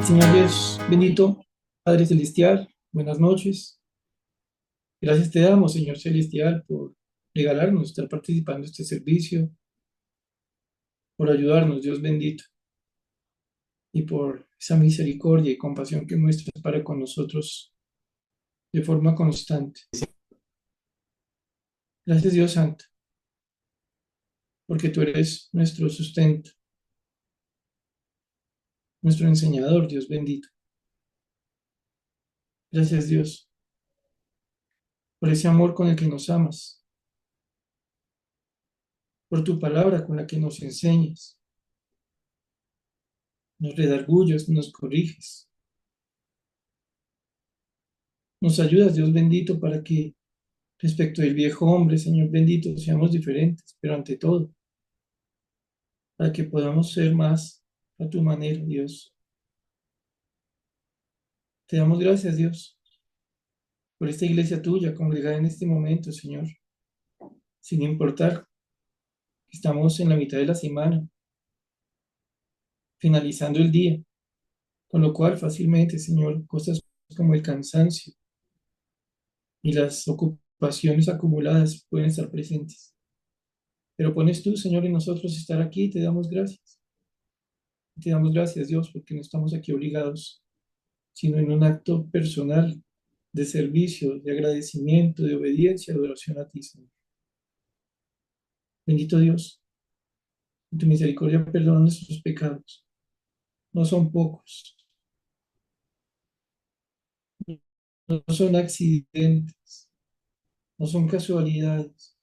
Señor Dios bendito, Padre Celestial, buenas noches. Gracias te damos, Señor Celestial, por regalarnos estar participando en este servicio, por ayudarnos, Dios bendito, y por esa misericordia y compasión que muestras para con nosotros de forma constante. Gracias, Dios Santo, porque tú eres nuestro sustento, nuestro enseñador, Dios bendito. Gracias, Dios, por ese amor con el que nos amas, por tu palabra con la que nos enseñas, nos redargullas, nos corriges. Nos ayudas, Dios bendito, para que respecto del viejo hombre, Señor bendito, seamos diferentes, pero ante todo, para que podamos ser más a tu manera, Dios. Te damos gracias, Dios, por esta iglesia tuya congregada en este momento, Señor, sin importar que estamos en la mitad de la semana, finalizando el día, con lo cual fácilmente, Señor, cosas como el cansancio y las ocupaciones acumuladas pueden estar presentes. Pero pones tú, Señor, en nosotros estar aquí y te damos gracias. Te damos gracias, Dios, porque no estamos aquí obligados, sino en un acto personal de servicio, de agradecimiento, de obediencia, de adoración a ti, Señor. Bendito Dios, en tu misericordia perdona nuestros pecados. No son pocos, no son accidentes, no son casualidades.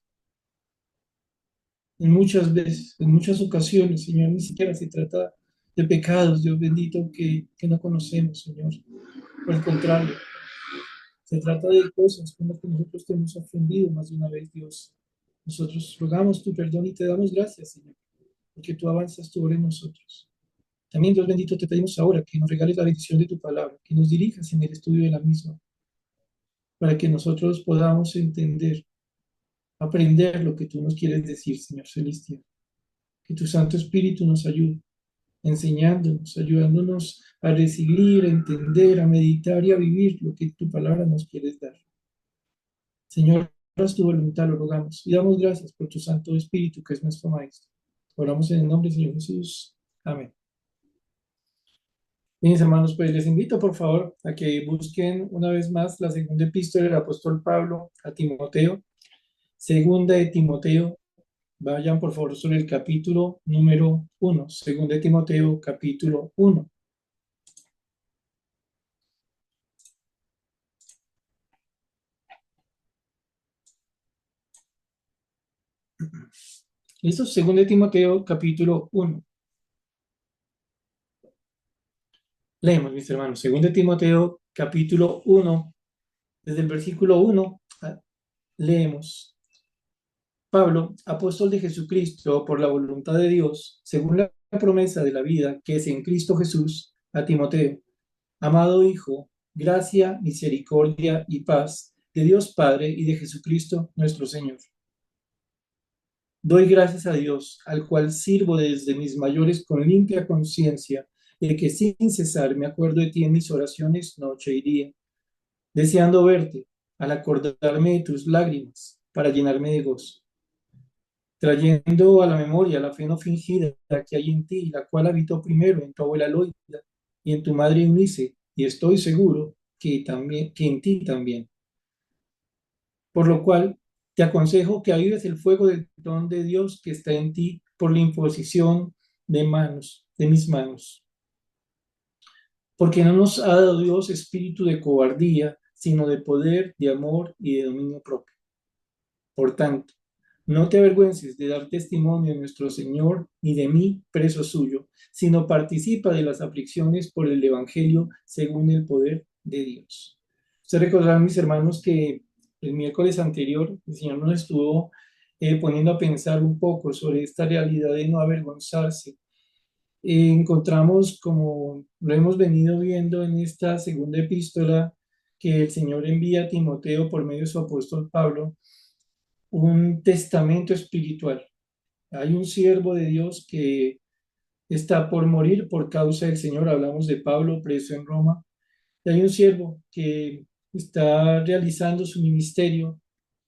En muchas veces, en muchas ocasiones, Señor, ni siquiera se trata de pecados, Dios bendito, que no conocemos, Señor. Por el contrario, se trata de cosas con las que nosotros te hemos ofendido más de una vez, Dios. Nosotros rogamos tu perdón y te damos gracias, Señor, porque tú avanzas sobre nosotros. También, Dios bendito, te pedimos ahora que nos regales la bendición de tu palabra, que nos dirijas en el estudio de la misma, para que nosotros podamos entender, aprender lo que tú nos quieres decir, Señor Celestial. Que tu Santo Espíritu nos ayude, enseñándonos, ayudándonos a recibir, a entender, a meditar y a vivir lo que tu palabra nos quieres dar. Señor, haz tu voluntad, lo rogamos. Y damos gracias por tu Santo Espíritu, que es nuestro Maestro. Oramos en el nombre del Señor Jesús. Amén. Mis hermanos, pues les invito por favor a que busquen una vez más la segunda epístola del apóstol Pablo a Timoteo, segunda de Timoteo. Vayan por favor sobre el capítulo número 1, segunda de Timoteo, capítulo 1. ¿Listo? Segunda de Timoteo, capítulo 1. Leemos, mis hermanos, segunda de Timoteo, capítulo 1, desde el versículo 1, leemos. Pablo, apóstol de Jesucristo, por la voluntad de Dios, según la promesa de la vida que es en Cristo Jesús, a Timoteo, amado Hijo, gracia, misericordia y paz de Dios Padre y de Jesucristo nuestro Señor. Doy gracias a Dios, al cual sirvo desde mis mayores con limpia conciencia, de que sin cesar me acuerdo de ti en mis oraciones noche y día, deseando verte, al acordarme de tus lágrimas, para llenarme de gozo, trayendo a la memoria la fe no fingida que hay en ti, la cual habitó primero en tu abuela Loida y en tu madre Eunice, y estoy seguro que en ti también. Por lo cual te aconsejo que avives el fuego del don de Dios que está en ti por la imposición de mis manos. Porque no nos ha dado Dios espíritu de cobardía, sino de poder, de amor y de dominio propio. Por tanto, no te avergüences de dar testimonio de nuestro Señor, ni de mí, preso suyo, sino participa de las aflicciones por el Evangelio según el poder de Dios. Ustedes recordarán, mis hermanos, que el miércoles anterior el Señor nos estuvo poniendo a pensar un poco sobre esta realidad de no avergonzarse. Encontramos, como lo hemos venido viendo en esta segunda epístola que el Señor envía a Timoteo por medio de su apóstol Pablo, un testamento espiritual. Hay un siervo de Dios que está por morir por causa del Señor. Hablamos de Pablo preso en Roma. Y hay un siervo que está realizando su ministerio.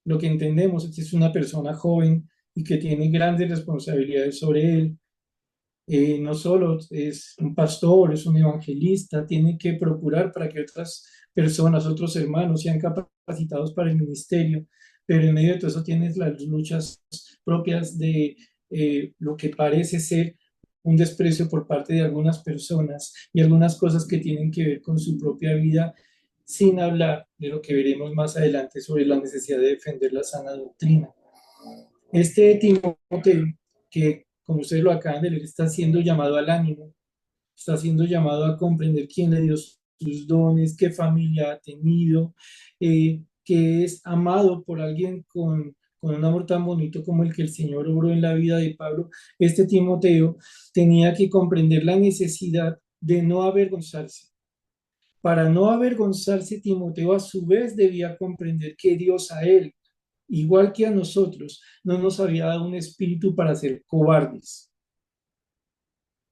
Lo que entendemos es que es una persona joven y que tiene grandes responsabilidades sobre él. No solo es un pastor, es un evangelista, tiene que procurar para que otras personas, otros hermanos sean capacitados para el ministerio, pero en medio de todo eso tienes las luchas propias de lo que parece ser un desprecio por parte de algunas personas y algunas cosas que tienen que ver con su propia vida, sin hablar de lo que veremos más adelante sobre la necesidad de defender la sana doctrina. Este Timoteo, que como ustedes lo acaban de leer, está siendo llamado al ánimo, está siendo llamado a comprender quién le dio sus dones, qué familia ha tenido, que es amado por alguien con un amor tan bonito como el que el Señor obró en la vida de Pablo. Este Timoteo tenía que comprender la necesidad de no avergonzarse. Para no avergonzarse, Timoteo a su vez debía comprender que Dios a él, igual que a nosotros, no nos había dado un espíritu para ser cobardes.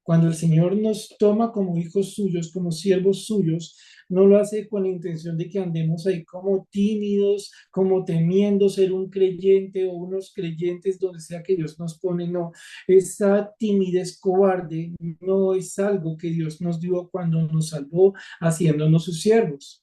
Cuando el Señor nos toma como hijos suyos, como siervos suyos, no lo hace con la intención de que andemos ahí como tímidos, como temiendo ser un creyente o unos creyentes donde sea que Dios nos pone. No, esa timidez cobarde no es algo que Dios nos dio cuando nos salvó haciéndonos sus siervos.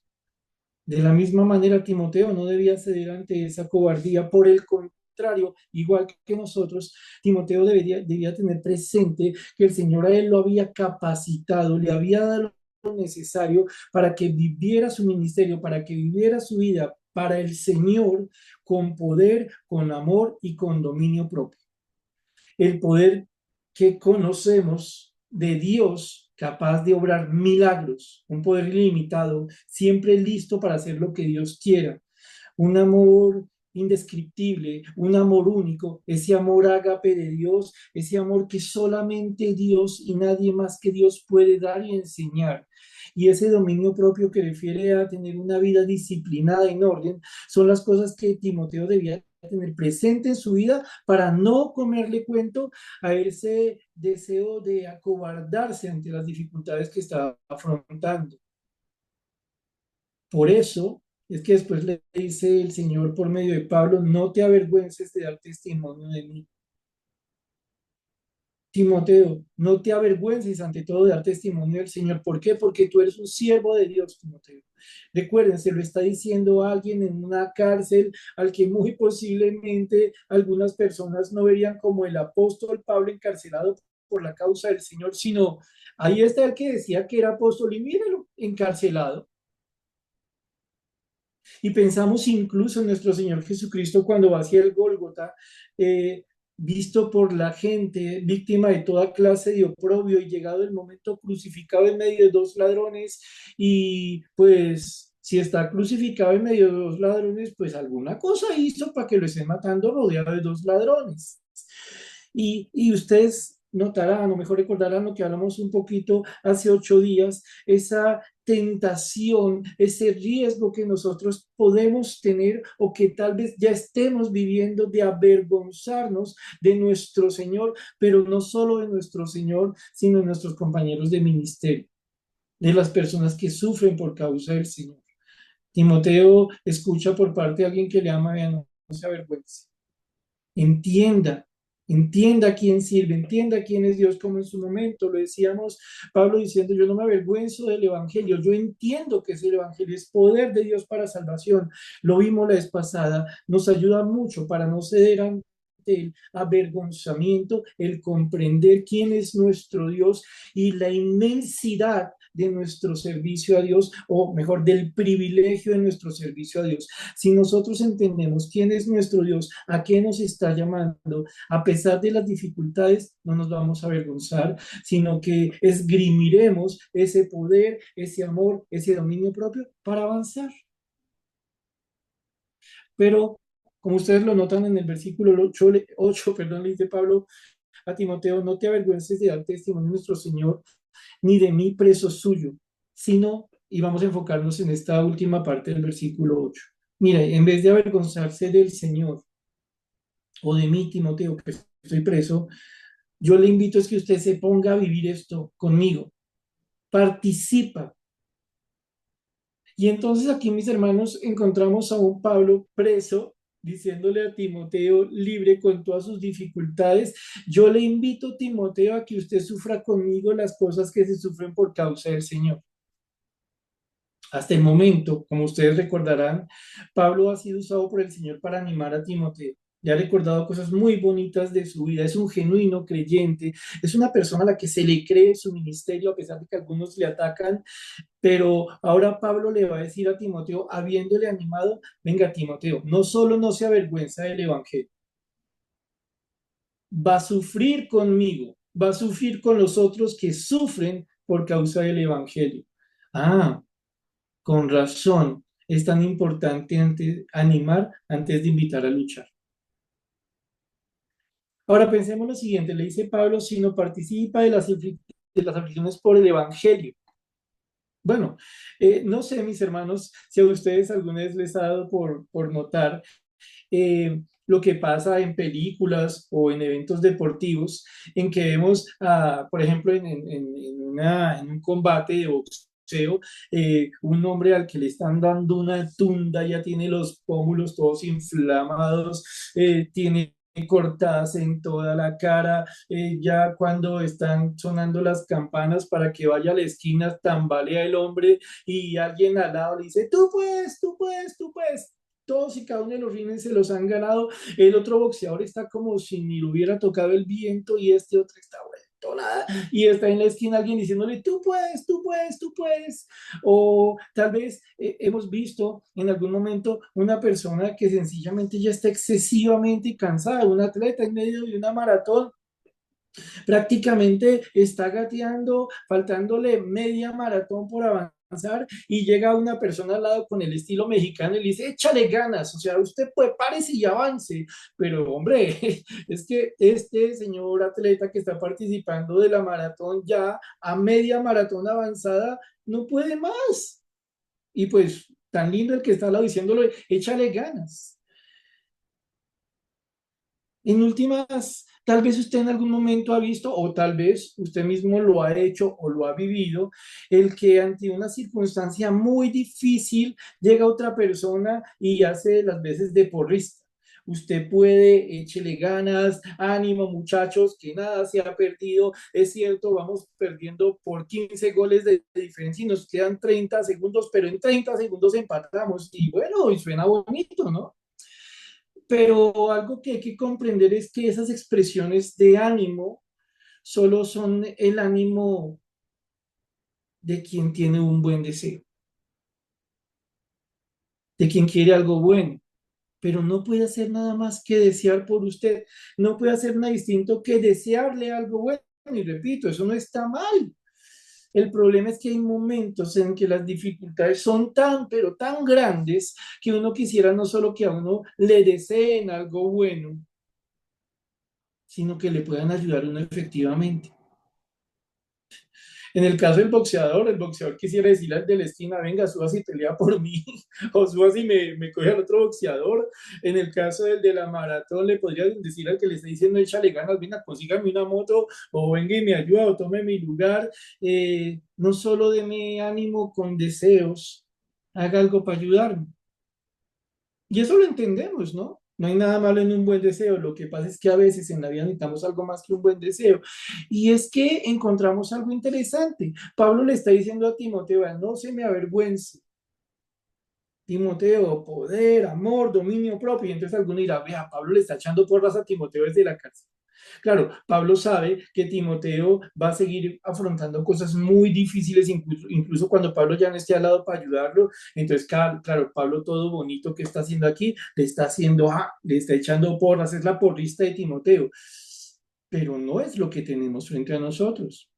De la misma manera, Timoteo no debía ceder ante esa cobardía. Por el contrario, igual que nosotros, Timoteo debía tener presente que el Señor a él lo había capacitado, le había dado lo necesario para que viviera su ministerio, para que viviera su vida para el Señor con poder, con amor y con dominio propio. El poder que conocemos de Dios capaz de obrar milagros, un poder ilimitado, siempre listo para hacer lo que Dios quiera, un amor indescriptible, un amor único, ese amor ágape de Dios, ese amor que solamente Dios y nadie más que Dios puede dar y enseñar. Y ese dominio propio que refiere a tener una vida disciplinada en orden, son las cosas que Timoteo debía tener presente en su vida para no comerle cuento a ese deseo de acobardarse ante las dificultades que estaba afrontando. Por eso es que después le dice el Señor por medio de Pablo, no te avergüences de dar testimonio de mí. Timoteo, no te avergüences ante todo de dar testimonio del Señor. ¿Por qué? Porque tú eres un siervo de Dios, Timoteo. Recuerden, se lo está diciendo a alguien en una cárcel al que muy posiblemente algunas personas no verían como el apóstol Pablo encarcelado por la causa del Señor, sino ahí está el que decía que era apóstol y míralo, encarcelado. Y pensamos incluso en nuestro Señor Jesucristo cuando va hacia el Gólgota, visto por la gente, víctima de toda clase de oprobio y llegado el momento crucificado en medio de dos ladrones y pues si está crucificado en medio de dos ladrones, pues alguna cosa hizo para que lo estén matando rodeado de dos ladrones. Y ustedes notarán, o mejor recordarán lo que hablamos un poquito hace 8 días, esa tentación, ese riesgo que nosotros podemos tener o que tal vez ya estemos viviendo de avergonzarnos de nuestro Señor, pero no solo de nuestro Señor, sino de nuestros compañeros de ministerio, de las personas que sufren por causa del Señor. Timoteo escucha por parte de alguien que le ama, vean, no se avergüence. Entienda, entienda quién sirve, entienda quién es Dios, como en su momento lo decíamos, Pablo diciendo, yo no me avergüenzo del Evangelio, yo entiendo que es el Evangelio, es poder de Dios para salvación. Lo vimos la vez pasada, nos ayuda mucho para no ceder ante el avergonzamiento, el comprender quién es nuestro Dios y la inmensidad de nuestro servicio a Dios, o mejor, del privilegio de nuestro servicio a Dios. Si nosotros entendemos quién es nuestro Dios, a qué nos está llamando, a pesar de las dificultades, no nos vamos a avergonzar, sino que esgrimiremos ese poder, ese amor, ese dominio propio para avanzar. Pero, como ustedes lo notan en el versículo 8, perdón, le dice Pablo a Timoteo, no te avergüences de dar testimonio de nuestro Señor, ni de mí preso suyo, sino, y vamos a enfocarnos en esta última parte del versículo 8. Mira, en vez de avergonzarse del Señor o de mí, Timoteo, que estoy preso, Yo le invito a que usted se ponga a vivir esto conmigo, participa. Y entonces aquí, mis hermanos, encontramos a un Pablo preso, diciéndole a Timoteo, libre con todas sus dificultades, yo le invito, Timoteo, a que usted sufra conmigo las cosas que se sufren por causa del Señor. Hasta el momento, como ustedes recordarán, Pablo ha sido usado por el Señor para animar a Timoteo. Le ha recordado cosas muy bonitas de su vida. Es un genuino creyente. Es una persona a la que se le cree su ministerio, a pesar de que algunos le atacan. Pero ahora Pablo le va a decir a Timoteo, habiéndole animado, venga, Timoteo, no solo no se avergüenza del Evangelio, va a sufrir conmigo, va a sufrir con los otros que sufren por causa del Evangelio. Ah, con razón, es tan importante animar antes de invitar a luchar. Ahora pensemos lo siguiente, le dice Pablo, si no participa de las aflicciones por el Evangelio. Bueno, no sé, mis hermanos, si a ustedes alguna vez les ha dado por notar lo que pasa en películas o en eventos deportivos, en que vemos, por ejemplo, en un combate de boxeo, un hombre al que le están dando una tunda, ya tiene los pómulos todos inflamados, tiene cortadas en toda la cara, ya cuando están sonando las campanas para que vaya a la esquina, tambalea el hombre y alguien al lado le dice, tú puedes, tú puedes, tú puedes. Todos y cada uno de los rines se los han ganado. El otro boxeador está como si ni le hubiera tocado el viento y este otro está vuelto nada. Y está en la esquina alguien diciéndole, tú puedes, tú puedes, tú puedes. O tal vez hemos visto en algún momento una persona que sencillamente ya está excesivamente cansada, un atleta en medio de una maratón prácticamente está gateando, faltándole media maratón por avanzar y llega una persona al lado con el estilo mexicano y le dice, échale ganas, o sea, usted puede, párese y avance, pero hombre, es que este señor atleta que está participando de la maratón ya a media maratón avanzada no puede más. Y pues tan lindo el que está al lado diciéndole, échale ganas. En últimas, tal vez usted en algún momento ha visto, o tal vez usted mismo lo ha hecho o lo ha vivido, el que ante una circunstancia muy difícil llega otra persona y hace las veces de porrista. Usted puede, échele ganas, ánimo muchachos, que nada se ha perdido. Es cierto, vamos perdiendo por 15 goles de diferencia y nos quedan 30 segundos, pero en 30 segundos empatamos. Y bueno, y suena bonito, ¿no? Pero algo que hay que comprender es que esas expresiones de ánimo solo son el ánimo de quien tiene un buen deseo, de quien quiere algo bueno, pero no puede hacer nada más que desear por usted, no puede hacer nada distinto que desearle algo bueno. Y repito, eso no está mal. El problema es que hay momentos en que las dificultades son tan, pero tan grandes que uno quisiera no solo que a uno le deseen algo bueno, sino que le puedan ayudar a uno efectivamente. En el caso del boxeador, el boxeador quisiera decirle al de la esquina, venga, suba si pelea por mí, o suba si me coge al otro boxeador. En el caso del de la maratón, le podría decir al que le está diciendo, échale ganas, venga, consígame una moto, o venga y me ayuda, o tome mi lugar. No solo deme ánimo con deseos, haga algo para ayudarme. Y eso lo entendemos, ¿no? No hay nada malo en un buen deseo. Lo que pasa es que a veces en la vida necesitamos algo más que un buen deseo. Y es que encontramos algo interesante. Pablo le está diciendo a Timoteo, "Vea, no se me avergüence. Timoteo, poder, amor, dominio propio". Y entonces alguno dirá, vea, Pablo le está echando porras a Timoteo desde la cárcel. Claro, Pablo sabe que Timoteo va a seguir afrontando cosas muy difíciles, incluso cuando Pablo ya no esté al lado para ayudarlo. Entonces, claro, Pablo todo bonito que está haciendo aquí, le está haciendo, le está echando porras, es la porrista de Timoteo. Pero no es lo que tenemos frente a nosotros.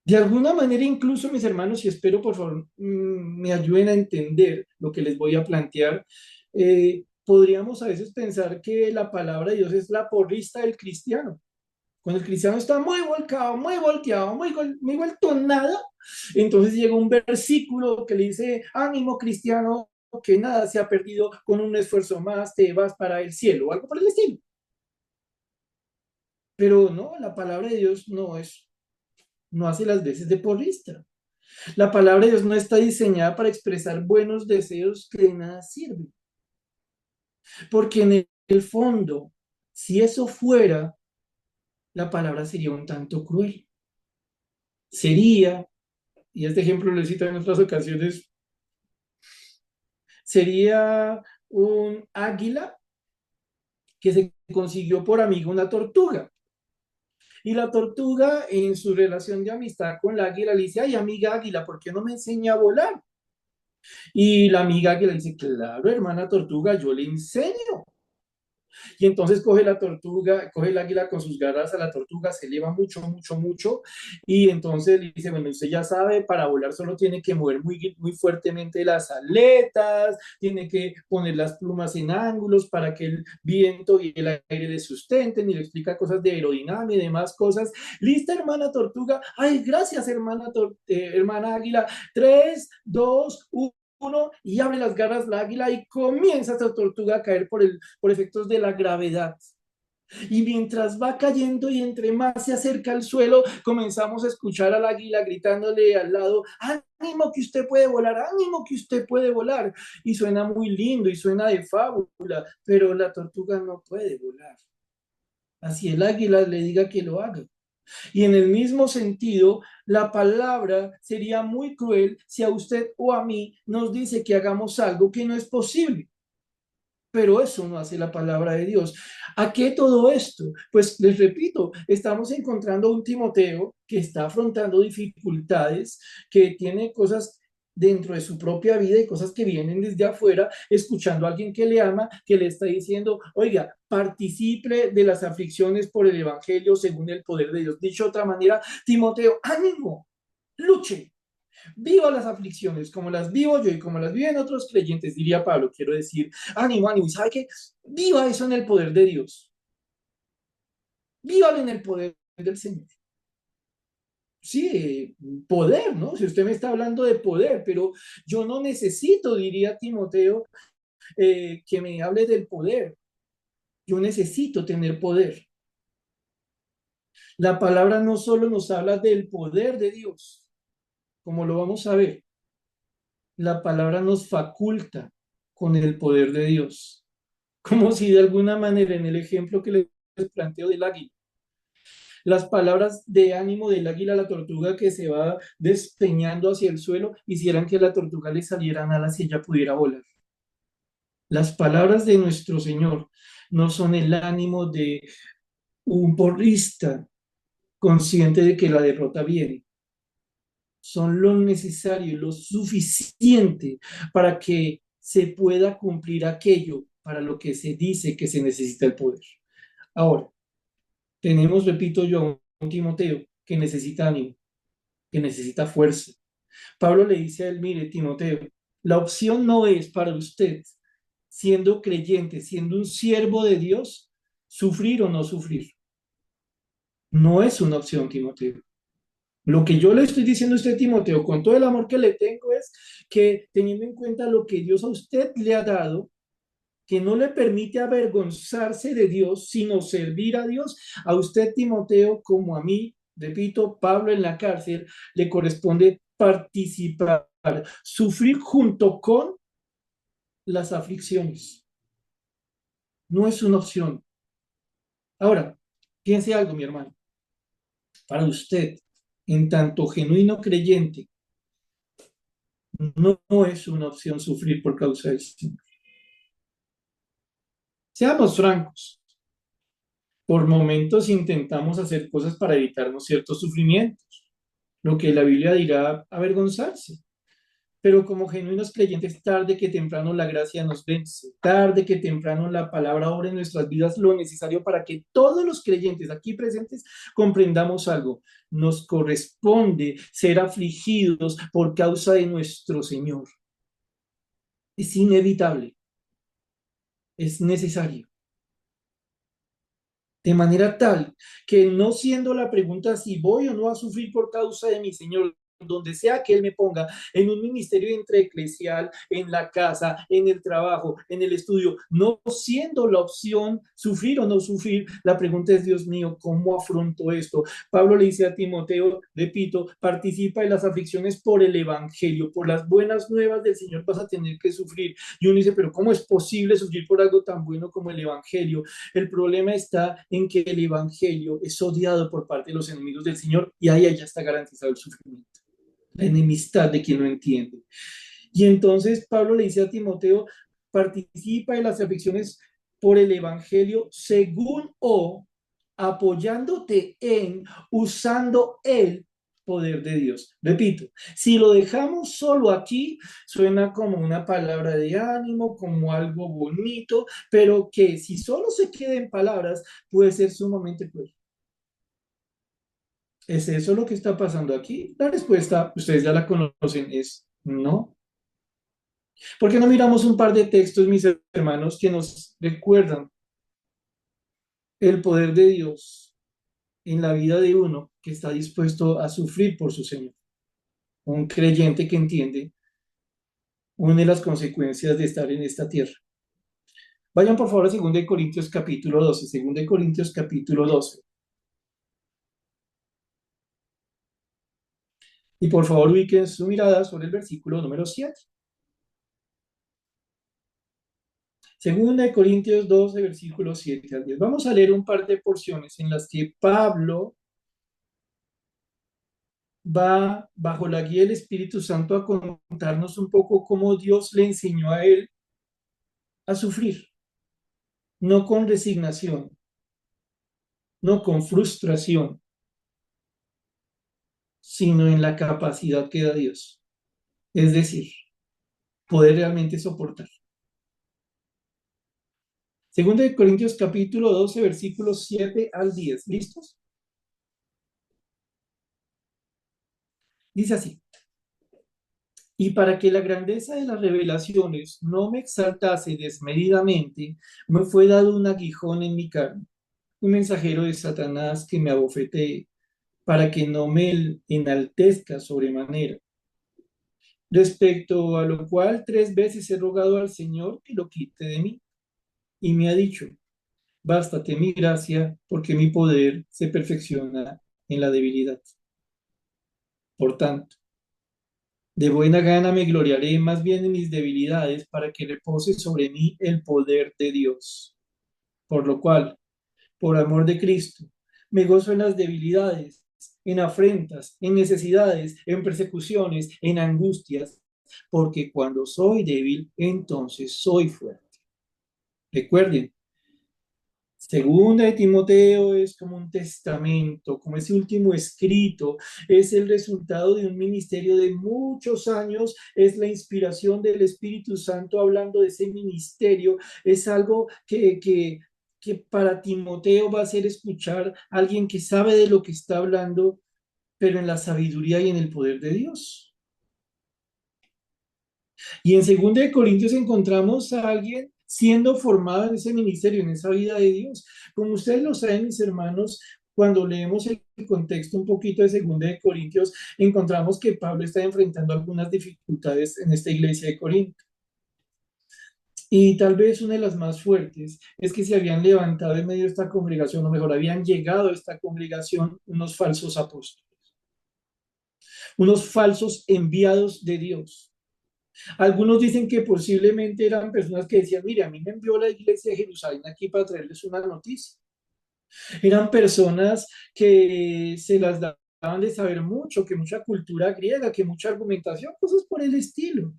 De alguna manera, incluso mis hermanos, y espero por favor me ayuden a entender lo que les voy a plantear, podríamos a veces pensar que la palabra de Dios es la porrista del cristiano. Cuando el cristiano está muy volcado, muy volteado, muy vuelto nada, entonces llega un versículo que le dice, ánimo cristiano, que nada se ha perdido, con un esfuerzo más te vas para el cielo, o algo por el estilo. Pero no, la palabra de Dios no hace las veces de porrista. La palabra de Dios no está diseñada para expresar buenos deseos que de nada sirven. Porque en el fondo, si eso fuera, la palabra sería un tanto cruel. Sería, y este ejemplo lo he citado en otras ocasiones, sería un águila que se consiguió por amigo una tortuga. Y la tortuga, en su relación de amistad con la águila, le dice: ay, amiga águila, ¿por qué no me enseña a volar? Y la amiga águila dice: claro, hermana tortuga, yo le enseño. Y entonces coge la tortuga, coge el águila con sus garras a la tortuga, se eleva mucho, mucho, mucho, y entonces le dice: bueno, usted ya sabe, para volar solo tiene que mover muy, muy fuertemente las aletas, tiene que poner las plumas en ángulos para que el viento y el aire le sustenten, y le explica cosas de aerodinámica y demás cosas. ¿Lista, hermana tortuga? Ay, gracias, hermana águila. 3, 2, 1, y abre las garras la águila y comienza esta tortuga a caer por efectos de la gravedad. Y mientras va cayendo y entre más se acerca al suelo, comenzamos a escuchar al águila gritándole al lado: ánimo que usted puede volar, ánimo que usted puede volar. Y suena muy lindo y suena de fábula, pero la tortuga no puede volar. Así el águila le diga que lo haga. Y en el mismo sentido, la palabra sería muy cruel si a usted o a mí nos dice que hagamos algo que no es posible. Pero eso no hace la palabra de Dios. ¿A qué todo esto? Pues les repito, estamos encontrando un Timoteo que está afrontando dificultades, que tiene cosas dentro de su propia vida y cosas que vienen desde afuera, escuchando a alguien que le ama, que le está diciendo: oiga, participe de las aflicciones por el Evangelio según el poder de Dios. Dicho de otra manera, Timoteo, ánimo, luche, viva las aflicciones como las vivo yo y como las viven otros creyentes, diría Pablo. Quiero decir, ánimo, ánimo. ¿Y sabe qué? Viva eso en el poder de Dios. Vívalo en el poder del Señor. Sí, poder, ¿no? Si usted me está hablando de poder, pero yo no necesito, diría Timoteo, que me hable del poder. Yo necesito tener poder. La palabra no solo nos habla del poder de Dios, como lo vamos a ver, la palabra nos faculta con el poder de Dios. Como si de alguna manera en el ejemplo que les planteo del águila, las palabras de ánimo del águila a la tortuga que se va despeñando hacia el suelo hicieran que a la tortuga le salieran alas y ella pudiera volar. Las palabras de nuestro Señor no son el ánimo de un porrista consciente de que la derrota viene. Son lo necesario y lo suficiente para que se pueda cumplir aquello para lo que se dice que se necesita el poder. Ahora, tenemos, repito yo, un Timoteo que necesita ánimo, que necesita fuerza. Pablo le dice a él: mire, Timoteo, la opción no es para usted, siendo creyente, siendo un siervo de Dios, sufrir o no sufrir. No es una opción, Timoteo. Lo que yo le estoy diciendo a usted, Timoteo, con todo el amor que le tengo, es que teniendo en cuenta lo que Dios a usted le ha dado, que no le permite avergonzarse de Dios, sino servir a Dios, a usted, Timoteo, como a mí, repito, Pablo en la cárcel, le corresponde participar, sufrir junto con las aflicciones. No es una opción. Ahora, piense algo, mi hermano. Para usted, en tanto genuino creyente, no es una opción sufrir por causa del Señor. Seamos francos. Por momentos intentamos hacer cosas para evitarnos ciertos sufrimientos, lo que la Biblia dirá avergonzarse. Pero como genuinos creyentes, tarde que temprano la gracia nos vence, tarde que temprano la palabra obra en nuestras vidas lo necesario para que todos los creyentes aquí presentes comprendamos algo. Nos corresponde ser afligidos por causa de nuestro Señor. Es inevitable, es necesario. De manera tal que no siendo la pregunta si voy o no a sufrir por causa de mi Señor, donde sea que Él me ponga, en un ministerio entre eclesial, en la casa, en el trabajo, en el estudio, no siendo la opción sufrir o no sufrir, la pregunta es, Dios mío, ¿cómo afronto esto? Pablo le dice a Timoteo, repito, participa en las aflicciones por el Evangelio, por las buenas nuevas del Señor vas a tener que sufrir. Y uno dice, pero ¿cómo es posible sufrir por algo tan bueno como el Evangelio? El problema está en que el Evangelio es odiado por parte de los enemigos del Señor y ahí ya está garantizado el sufrimiento, la enemistad de quien no entiende. Y entonces Pablo le dice a Timoteo, participa en las aflicciones por el Evangelio según o apoyándote en, usando el poder de Dios. Repito, si lo dejamos solo aquí, suena como una palabra de ánimo, como algo bonito, pero que si solo se queda en palabras, puede ser sumamente cruel. ¿Es eso lo que está pasando aquí? La respuesta, ustedes ya la conocen, es no. ¿Por qué no miramos un par de textos, mis hermanos, que nos recuerdan el poder de Dios en la vida de uno que está dispuesto a sufrir por su Señor? Un creyente que entiende una de las consecuencias de estar en esta tierra. Vayan por favor a 2 Corintios capítulo 12, 2 Corintios capítulo 12. Y por favor ubiquen su mirada sobre el versículo número 7. Segunda de Corintios 12, versículos 7 al 10. Vamos a leer un par de porciones en las que Pablo va bajo la guía del Espíritu Santo a contarnos un poco cómo Dios le enseñó a él a sufrir, no con resignación, no con frustración, sino en la capacidad que da Dios. Es decir, poder realmente soportar. Segunda de Corintios capítulo 12, versículos 7 al 10. ¿Listos? Dice así. Y para que la grandeza de las revelaciones no me exaltase desmedidamente, me fue dado un aguijón en mi carne, un mensajero de Satanás que me abofetee, para que no me enaltezca sobremanera. Respecto a lo cual 3 veces he rogado al Señor que lo quite de mí, y me ha dicho, bástate mi gracia, porque mi poder se perfecciona en la debilidad. Por tanto, de buena gana me gloriaré más bien en mis debilidades para que repose sobre mí el poder de Dios. Por lo cual, por amor de Cristo, me gozo en las debilidades, en afrentas, en necesidades, en persecuciones, en angustias, porque cuando soy débil, entonces soy fuerte. Recuerden, Segunda de Timoteo es como un testamento, como ese último escrito, es el resultado de un ministerio de muchos años, es la inspiración del Espíritu Santo hablando de ese ministerio, es algo que para Timoteo va a ser escuchar a alguien que sabe de lo que está hablando, pero en la sabiduría y en el poder de Dios. Y en 2 Corintios encontramos a alguien siendo formado en ese ministerio, en esa vida de Dios. Como ustedes lo saben, mis hermanos, cuando leemos el contexto un poquito de 2 Corintios, encontramos que Pablo está enfrentando algunas dificultades en esta iglesia de Corinto. Y tal vez una de las más fuertes es que se habían levantado en medio de esta congregación, o mejor, habían llegado a esta congregación unos falsos apóstoles, unos falsos enviados de Dios. Algunos dicen que posiblemente eran personas que decían, mire, a mí me envió la iglesia de Jerusalén aquí para traerles una noticia. Eran personas que se las daban de saber mucho, que mucha cultura griega, que mucha argumentación, cosas por el estilo,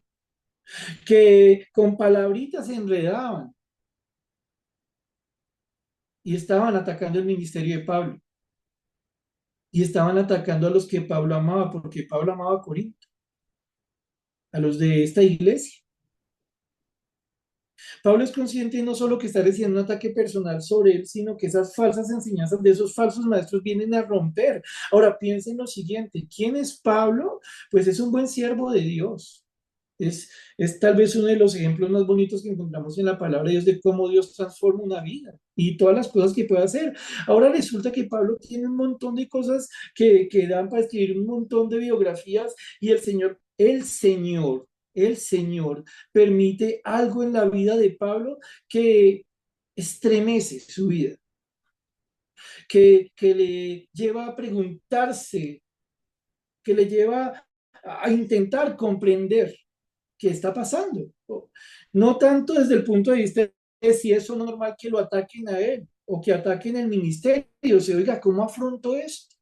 que con palabritas se enredaban y estaban atacando el ministerio de Pablo. Y estaban atacando a los que Pablo amaba, porque Pablo amaba a Corinto, a los de esta iglesia. Pablo es consciente no solo que está recibiendo un ataque personal sobre él, sino que esas falsas enseñanzas de esos falsos maestros vienen a romper. Ahora piensen lo siguiente, ¿quién es Pablo? Pues es un buen siervo de Dios. Es tal vez uno de los ejemplos más bonitos que encontramos en la palabra de Dios de cómo Dios transforma una vida y todas las cosas que puede hacer. Ahora resulta que Pablo tiene un montón de cosas que dan para escribir un montón de biografías y el Señor permite algo en la vida de Pablo que estremece su vida, que le lleva a preguntarse, que le lleva a intentar comprender qué está pasando. No tanto desde el punto de vista de si es normal que lo ataquen a él o que ataquen el ministerio. Se oiga, ¿cómo afronto esto?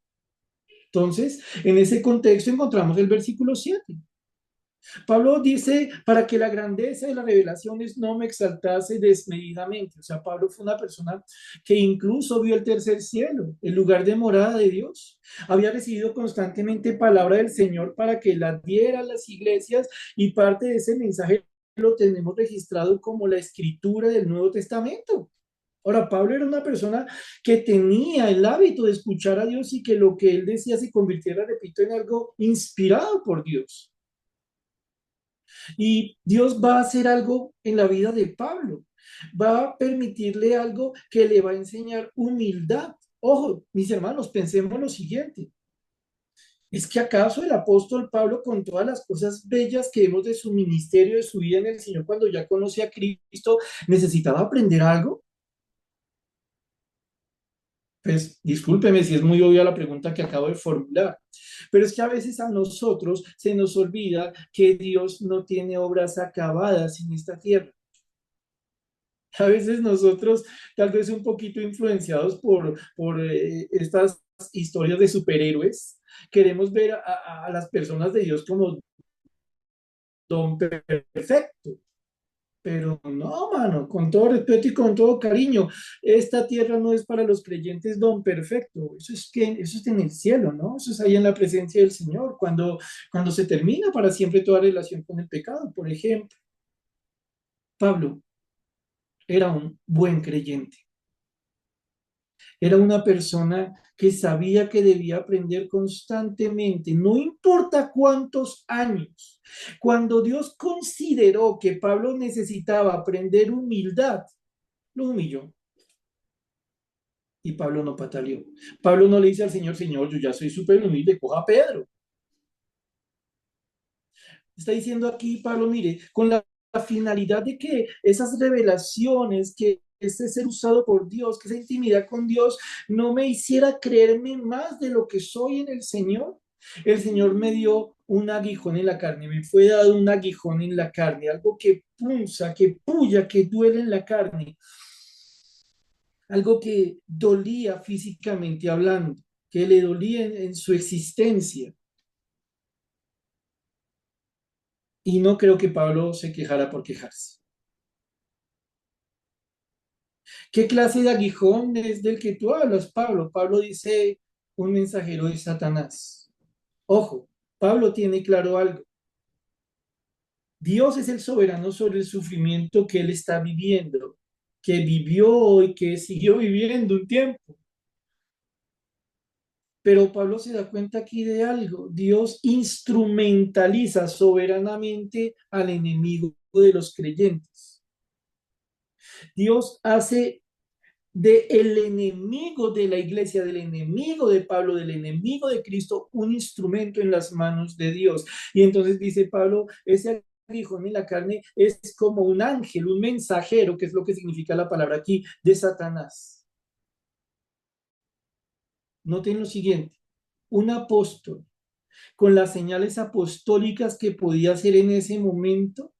Entonces, en ese contexto encontramos el versículo 7. Pablo dice, para que la grandeza de las revelaciones no me exaltase desmedidamente. O sea, Pablo fue una persona que incluso vio el tercer cielo, el lugar de morada de Dios. Había recibido constantemente palabra del Señor para que la diera a las iglesias y parte de ese mensaje lo tenemos registrado como la escritura del Nuevo Testamento. Ahora, Pablo era una persona que tenía el hábito de escuchar a Dios y que lo que él decía se convirtiera, repito, en algo inspirado por Dios. Y Dios va a hacer algo en la vida de Pablo. Va a permitirle algo que le va a enseñar humildad. Ojo, mis hermanos, pensemos lo siguiente. ¿Es que acaso el apóstol Pablo, con todas las cosas bellas que vemos de su ministerio, de su vida en el Señor, cuando ya conoce a Cristo, necesitaba aprender algo? Pues discúlpeme si es muy obvia la pregunta que acabo de formular, pero es que a veces a nosotros se nos olvida que Dios no tiene obras acabadas en esta tierra. A veces nosotros, tal vez un poquito influenciados por estas historias de superhéroes, queremos ver a las personas de Dios como don perfecto. Pero no, mano, con todo respeto y con todo cariño, esta tierra no es para los creyentes don perfecto. Eso es en el cielo, ¿no? Eso es ahí en la presencia del Señor, cuando se termina para siempre toda relación con el pecado. Por ejemplo, Pablo era un buen creyente. Era una persona que sabía que debía aprender constantemente, no importa cuántos años. Cuando Dios consideró que Pablo necesitaba aprender humildad, lo humilló y Pablo no pataleó. Pablo no le dice al Señor, Señor, yo ya soy súper humilde, coja a Pedro. Está diciendo aquí Pablo, mire, con la finalidad de que esas revelaciones, que este ser usado por Dios, que esa intimidad con Dios no me hiciera creerme más de lo que soy en el Señor. El Señor me dio un aguijón en la carne, me fue dado un aguijón en la carne, algo que punza, que puya, que duele en la carne, algo que dolía físicamente hablando, que le dolía en su existencia. Y no creo que Pablo se quejara por quejarse. ¿Qué clase de aguijón es del que tú hablas, Pablo? Pablo dice un mensajero de Satanás. Ojo, Pablo tiene claro algo. Dios es el soberano sobre el sufrimiento que él está viviendo, que vivió y que siguió viviendo un tiempo. Pero Pablo se da cuenta aquí de algo. Dios instrumentaliza soberanamente al enemigo de los creyentes. Dios hace del enemigo de la iglesia, del enemigo de Pablo, del enemigo de Cristo, un instrumento en las manos de Dios. Y entonces dice Pablo, ese aguijón en la carne es como un ángel, un mensajero, que es lo que significa la palabra aquí, de Satanás. Noten lo siguiente, un apóstol con las señales apostólicas que podía hacer en ese momento,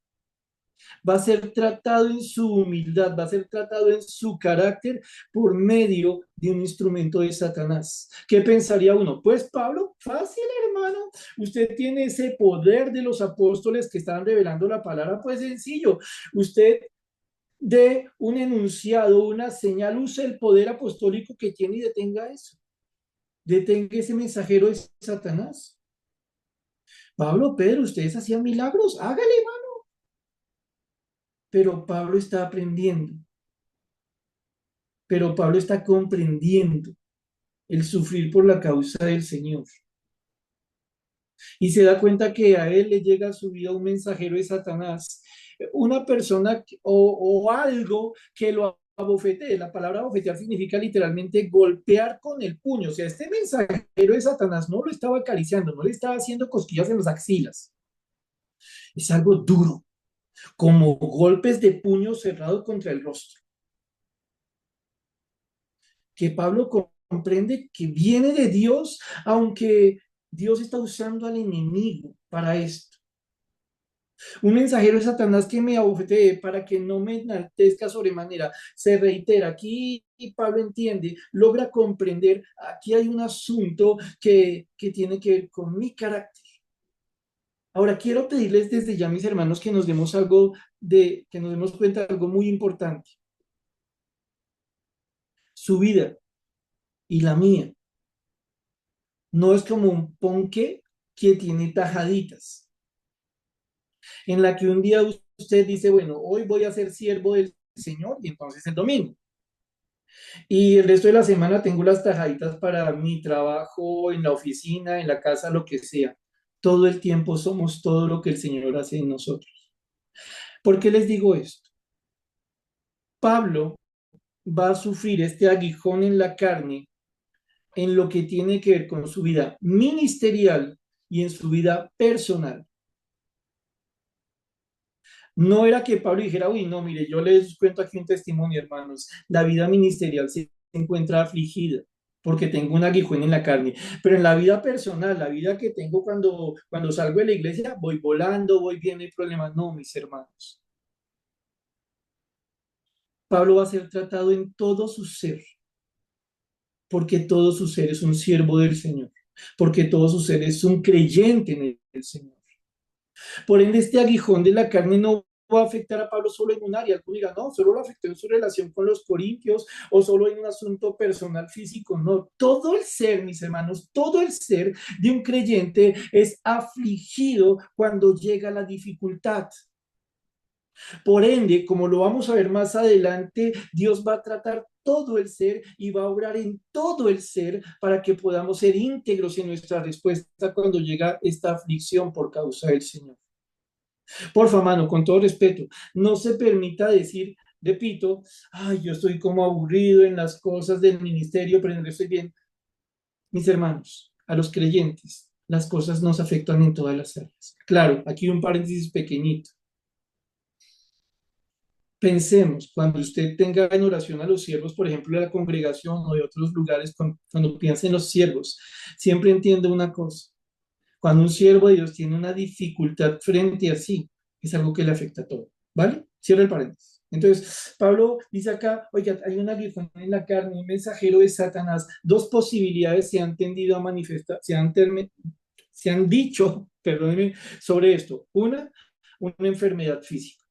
va a ser tratado en su humildad, va a ser tratado en su carácter por medio de un instrumento de Satanás. ¿Qué pensaría uno? Pues Pablo, fácil hermano, usted tiene ese poder de los apóstoles que estaban revelando la palabra, pues sencillo, usted dé un enunciado, una señal, use el poder apostólico que tiene y detenga eso, detenga ese mensajero de Satanás. Pablo, Pedro, ustedes hacían milagros, hágale, hermano. Pero Pablo está aprendiendo, pero Pablo está comprendiendo el sufrir por la causa del Señor. y se da cuenta que a él le llega a su vida un mensajero de Satanás, una persona o algo que lo abofetee. La palabra abofetear significa literalmente golpear con el puño. O sea, este mensajero de Satanás no lo estaba acariciando, no le estaba haciendo cosquillas en las axilas. Es algo duro, como golpes de puño cerrado contra el rostro. Que Pablo comprende que viene de Dios, aunque Dios está usando al enemigo para esto. Un mensajero de Satanás que me abofetee para que no me enaltezca sobremanera. Se reitera aquí y Pablo entiende, logra comprender, aquí hay un asunto que tiene que ver con mi carácter. Ahora quiero pedirles desde ya, mis hermanos, que nos demos que nos demos cuenta de algo muy importante. Su vida y la mía no es como un ponque que tiene tajaditas, en la que un día usted dice, bueno, hoy voy a ser siervo del Señor y entonces el domingo. Y el resto de la semana tengo las tajaditas para mi trabajo, en la oficina, en la casa, lo que sea. Todo el tiempo somos todo lo que el Señor hace en nosotros. ¿Por qué les digo esto? Pablo va a sufrir este aguijón en la carne en lo que tiene que ver con su vida ministerial y en su vida personal. No era que Pablo dijera, uy, no, mire, yo les cuento aquí un testimonio, hermanos. La vida ministerial se encuentra afligida porque tengo un aguijón en la carne, pero en la vida personal, la vida que tengo cuando salgo de la iglesia, voy volando, voy bien, no hay problema. No, mis hermanos. Pablo va a ser tratado en todo su ser, porque todo su ser es un siervo del Señor, porque todo su ser es un creyente en el Señor. Por ende, este aguijón de la carne no va a afectar a Pablo solo en un área. Algunos digan, no, solo lo afectó en su relación con los corintios o solo en un asunto personal físico. No, todo el ser, mis hermanos, todo el ser de un creyente es afligido cuando llega la dificultad. Por ende, como lo vamos a ver más adelante, Dios va a tratar todo el ser y va a obrar en todo el ser para que podamos ser íntegros en nuestra respuesta cuando llega esta aflicción por causa del Señor. Porfa, mano, con todo respeto, no se permita decir, repito, ay, yo estoy como aburrido en las cosas del ministerio, pero en el resto estoy bien. Mis hermanos, a los creyentes, las cosas nos afectan en todas las áreas. Claro, aquí un paréntesis pequeñito. Pensemos, cuando usted tenga en oración a los siervos, por ejemplo, de la congregación o de otros lugares, cuando piense en los siervos, siempre entienda una cosa. Cuando un siervo de Dios tiene una dificultad frente a sí, es algo que le afecta a todo, ¿vale? Cierra el paréntesis. Entonces, Pablo dice acá, oiga, hay un aguijón en la carne, un mensajero de Satanás, dos posibilidades se han tendido a manifestar, se han dicho, perdónenme, sobre esto. Una enfermedad física.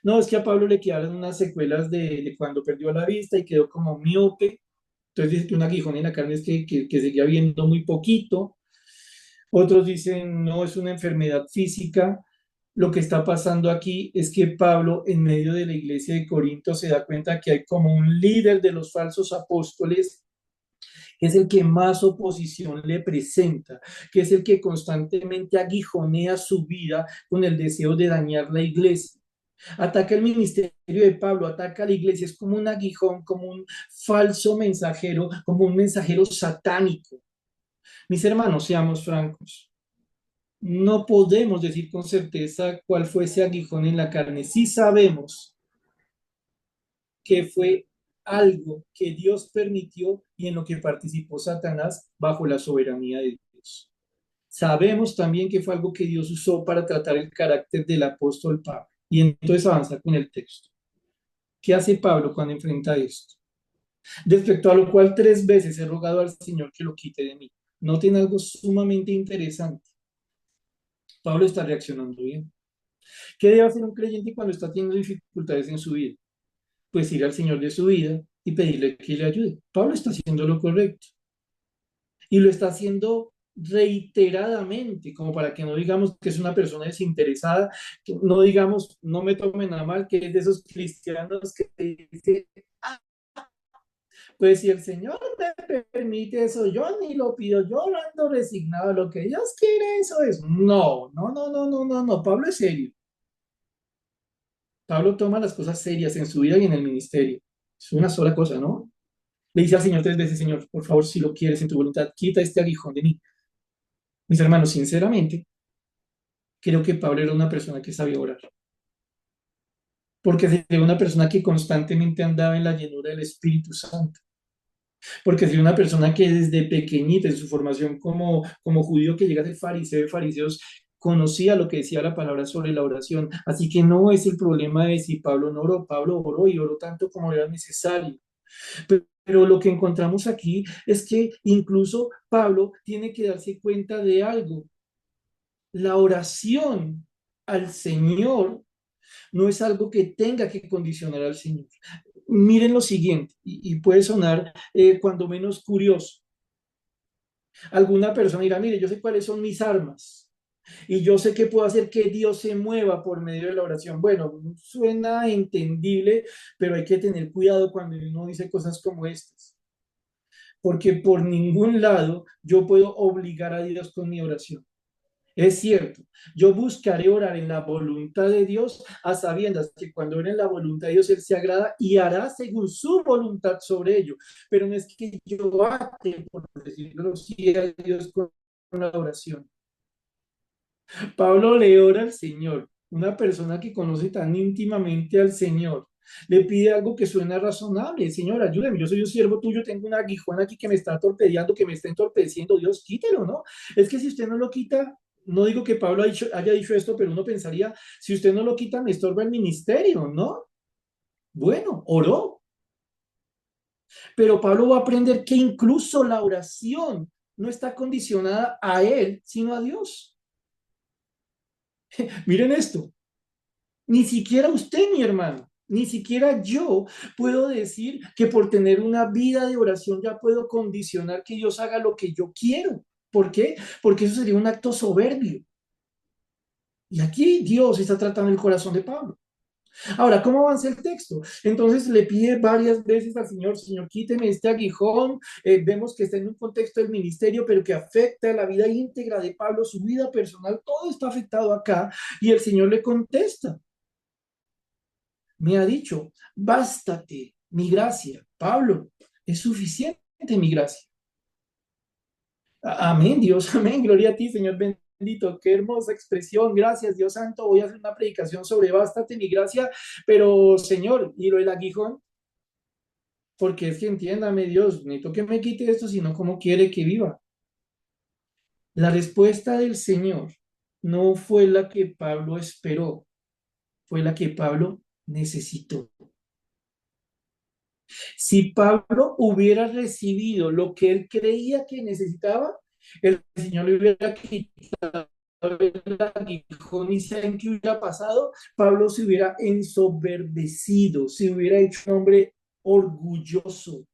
No, es que a Pablo le quedaron unas secuelas de cuando perdió la vista y quedó como miope. Entonces dice que un aguijón en la carne es que seguía viendo muy poquito. Otros dicen, no, es una enfermedad física. Lo que está pasando aquí es que Pablo, en medio de la iglesia de Corinto, se da cuenta que hay como un líder de los falsos apóstoles, que es el que más oposición le presenta, que es el que constantemente aguijonea su vida con el deseo de dañar la iglesia. Ataca el ministerio de Pablo, ataca a la iglesia, es como un aguijón, como un falso mensajero, como un mensajero satánico. Mis hermanos, seamos francos. No podemos decir con certeza cuál fue ese aguijón en la carne. Sí sabemos que fue algo que Dios permitió y en lo que participó Satanás bajo la soberanía de Dios. Sabemos también que fue algo que Dios usó para tratar el carácter del apóstol Pablo. Y entonces avanza con el texto. ¿Qué hace Pablo cuando enfrenta esto? Respecto a lo cual 3 veces he rogado al Señor que lo quite de mí. Noten algo sumamente interesante. Pablo está reaccionando bien. ¿Qué debe hacer un creyente cuando está teniendo dificultades en su vida? Pues ir al Señor de su vida y pedirle que le ayude. Pablo está haciendo lo correcto y lo está haciendo reiteradamente, como para que no digamos que es una persona desinteresada, que no digamos, no me tomen nada mal, que es de esos cristianos que dice, pues si el Señor me permite eso, yo ni lo pido, yo ando resignado, lo que Dios quiere, eso es. No, no, no, no, no, no, no, Pablo es serio. Pablo toma las cosas serias en su vida y en el ministerio. Es una sola cosa, ¿no? Le dice al Señor 3 veces, Señor, por favor, si lo quieres en tu voluntad, quita este aguijón de mí. Mis hermanos, sinceramente, creo que Pablo era una persona que sabía orar, porque sería una persona que constantemente andaba en la llenura del Espíritu Santo, porque sería una persona que desde pequeñita, en su formación como judío que llega a ser fariseo de fariseos, conocía lo que decía la palabra sobre la oración. Así que no es el problema de si Pablo no oró, Pablo oró y oró tanto como era necesario. Pero lo que encontramos aquí es que incluso Pablo tiene que darse cuenta de algo. La oración al Señor no es algo que tenga que condicionar al Señor. Miren lo siguiente, y puede sonar cuando menos curioso. Alguna persona dirá, mire, yo sé cuáles son mis armas y yo sé que puedo hacer que Dios se mueva por medio de la oración. Bueno, suena entendible, pero hay que tener cuidado cuando uno dice cosas como estas, porque por ningún lado yo puedo obligar a Dios con mi oración. Es cierto, yo buscaré orar en la voluntad de Dios a sabiendas que cuando ore en la voluntad de Dios, Él se agrada y hará según su voluntad sobre ello. Pero no es que yo ate, por decirlo así, a Dios con la oración. Pablo le ora al Señor, una persona que conoce tan íntimamente al Señor. Le pide algo que suena razonable. Señor, ayúdame, yo soy un siervo tuyo, tengo un aguijón aquí que me está torpedeando, que me está entorpeciendo. Dios, quítelo, ¿no? Es que si usted no lo quita, no digo que Pablo haya dicho esto, pero uno pensaría, si usted no lo quita, me estorba el ministerio, ¿no? Bueno, oró, pero Pablo va a aprender que incluso la oración no está condicionada a él, sino a Dios. Miren esto. Ni siquiera usted, mi hermano, ni siquiera yo puedo decir que por tener una vida de oración ya puedo condicionar que Dios haga lo que yo quiero. ¿Por qué? Porque eso sería un acto soberbio. Y aquí Dios está tratando el corazón de Pablo. Ahora, ¿cómo avanza el texto? Entonces le pide varias veces al Señor, Señor, quíteme este aguijón. Vemos que está en un contexto del ministerio, pero que afecta a la vida íntegra de Pablo, su vida personal, todo está afectado acá. Y el Señor le contesta. Me ha dicho, bástate mi gracia. Pablo, es suficiente mi gracia. Amén, Dios, amén. Gloria a ti, Señor bendito. Qué hermosa expresión. Gracias, Dios santo. Voy a hacer una predicación sobre bástate mi gracia, pero Señor, y lo del aguijón, porque es que entiéndame, Dios, necesito que me quite esto, sino cómo quiere que viva. La respuesta del Señor no fue la que Pablo esperó, fue la que Pablo necesitó. Si Pablo hubiera recibido lo que él creía que necesitaba, el Señor le hubiera quitado el aguijón y ¿saben qué hubiera pasado? Pablo se hubiera ensoberbecido, se hubiera hecho un hombre orgulloso.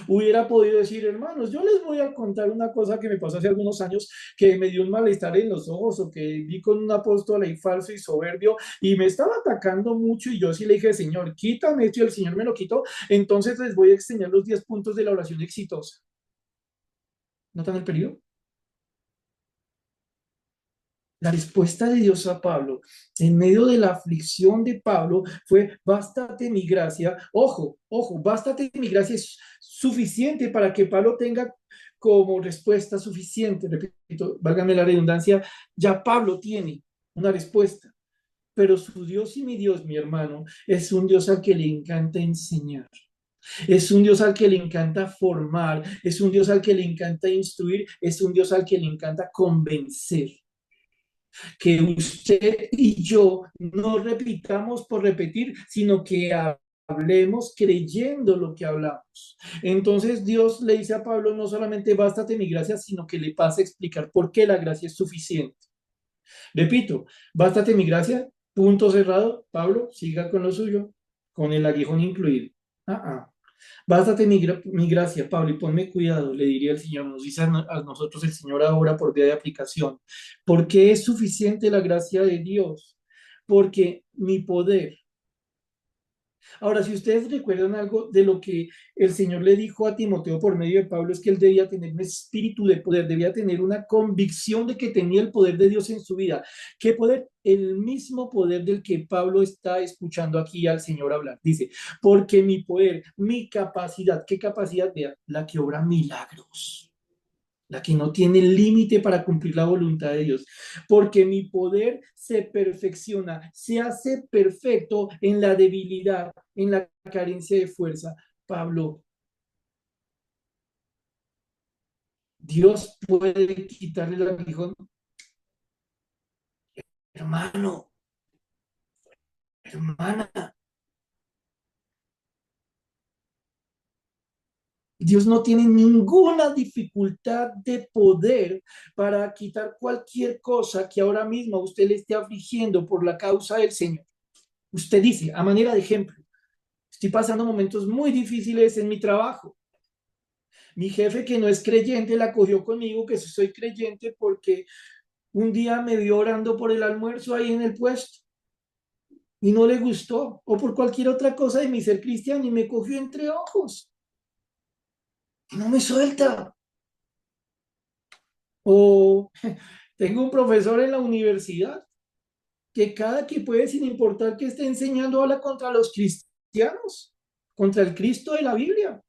Hubiera podido decir, hermanos, yo les voy a contar una cosa que me pasó hace algunos años, que me dio un malestar en los ojos o que vi con un apóstol ahí falso y soberbio y me estaba atacando mucho y yo sí le dije, Señor, quítame esto y el Señor me lo quitó. Entonces les voy a enseñar los 10 puntos de la oración exitosa. ¿Notan el periodo? La respuesta de Dios a Pablo en medio de la aflicción de Pablo fue, bástate mi gracia. Ojo, ojo, bástate mi gracia es suficiente para que Pablo tenga como respuesta suficiente. Repito, válgame la redundancia, ya Pablo tiene una respuesta. Pero su Dios y mi Dios, mi hermano, es un Dios al que le encanta enseñar. Es un Dios al que le encanta formar, es un Dios al que le encanta instruir, es un Dios al que le encanta convencer. Que usted y yo no repitamos por repetir, sino que hablemos creyendo lo que hablamos. Entonces Dios le dice a Pablo, no solamente bástate mi gracia, sino que le pasa a explicar por qué la gracia es suficiente. Repito, bástate mi gracia, punto cerrado, Pablo, siga con lo suyo, con el aguijón incluido. Ah, ah. Bástate mi gracia, Pablo, y ponme cuidado, le diría el Señor. Nos dice a nosotros el Señor ahora por vía de aplicación. Porque es suficiente la gracia de Dios. Porque mi poder Ahora, si ustedes recuerdan algo de lo que el Señor le dijo a Timoteo por medio de Pablo, es que él debía tener un espíritu de poder, debía tener una convicción de que tenía el poder de Dios en su vida. ¿Qué poder? El mismo poder del que Pablo está escuchando aquí al Señor hablar. Dice, porque mi poder, mi capacidad, ¿qué capacidad? Vea, la que obra milagros, la que no tiene límite para cumplir la voluntad de Dios, porque mi poder se perfecciona, se hace perfecto en la debilidad, en la carencia de fuerza. Pablo, Dios puede quitarle el aguijón, hermano, hermana. Dios no tiene ninguna dificultad de poder para quitar cualquier cosa que ahora mismo a usted le esté afligiendo por la causa del Señor. Usted dice, a manera de ejemplo, estoy pasando momentos muy difíciles en mi trabajo. Mi jefe que no es creyente la cogió conmigo, que sí soy creyente porque un día me vio orando por el almuerzo ahí en el puesto y no le gustó, o por cualquier otra cosa de mi ser cristiano y me cogió entre ojos y no me suelta. O tengo un profesor en la universidad que cada que puede, sin importar que esté enseñando, habla contra los cristianos, contra el Cristo de la Biblia.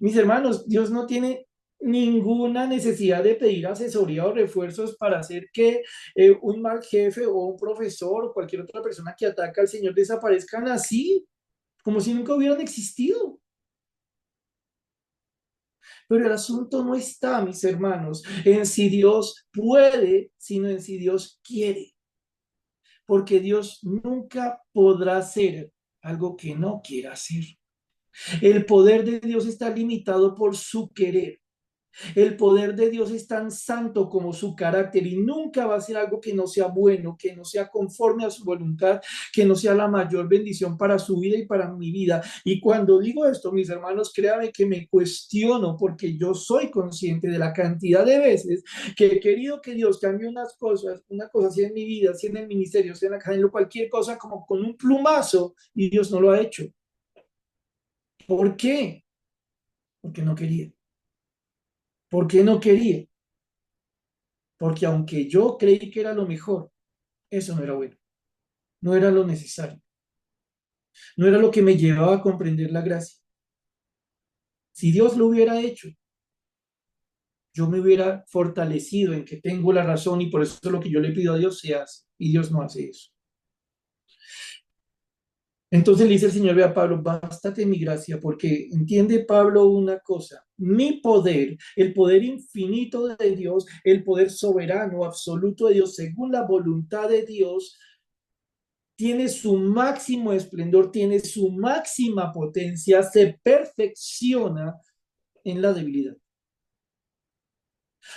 Mis hermanos, Dios no tiene ninguna necesidad de pedir asesoría o refuerzos para hacer que un mal jefe o un profesor o cualquier otra persona que ataca al Señor desaparezcan así, como si nunca hubieran existido. Pero el asunto no está, mis hermanos, en si Dios puede, sino en si Dios quiere, porque Dios nunca podrá hacer algo que no quiera hacer. El poder de Dios está limitado por su querer. El poder de Dios es tan santo como su carácter y nunca va a ser algo que no sea bueno, que no sea conforme a su voluntad, que no sea la mayor bendición para su vida y para mi vida. Y cuando digo esto, mis hermanos, créanme que me cuestiono porque yo soy consciente de la cantidad de veces que he querido que Dios cambie unas cosas, una cosa así en mi vida, así en el ministerio, así en la cadena, cualquier cosa como con un plumazo y Dios no lo ha hecho. ¿Por qué? Porque no quería. ¿Por qué no quería? Porque aunque yo creí que era lo mejor, eso no era bueno, no era lo necesario, no era lo que me llevaba a comprender la gracia. Si Dios lo hubiera hecho, yo me hubiera fortalecido en que tengo la razón y por eso lo que yo le pido a Dios se hace, y Dios no hace eso. Entonces le dice el Señor, ve a Pablo, bástate mi gracia, porque entiende Pablo una cosa, mi poder, el poder infinito de Dios, el poder soberano, absoluto de Dios, según la voluntad de Dios, tiene su máximo esplendor, tiene su máxima potencia, se perfecciona en la debilidad.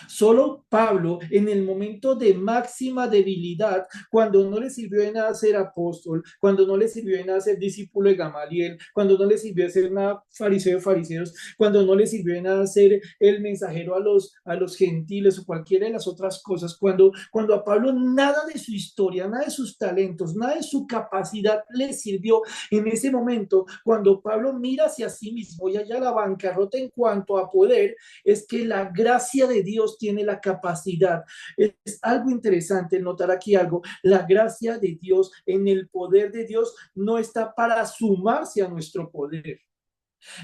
Solo Pablo, en el momento de máxima debilidad, cuando no le sirvió de nada ser apóstol, cuando no le sirvió de nada ser discípulo de Gamaliel, cuando no le sirvió de ser nada fariseo de fariseos, cuando no le sirvió de nada ser el mensajero a los gentiles o cualquiera de las otras cosas, cuando a Pablo nada de su historia, nada de sus talentos, nada de su capacidad le sirvió en ese momento, cuando Pablo mira hacia sí mismo y allá la bancarrota en cuanto a poder, es que la gracia de Dios tiene la capacidad. Es algo interesante notar aquí algo. La gracia de Dios en el poder de Dios no está para sumarse a nuestro poder.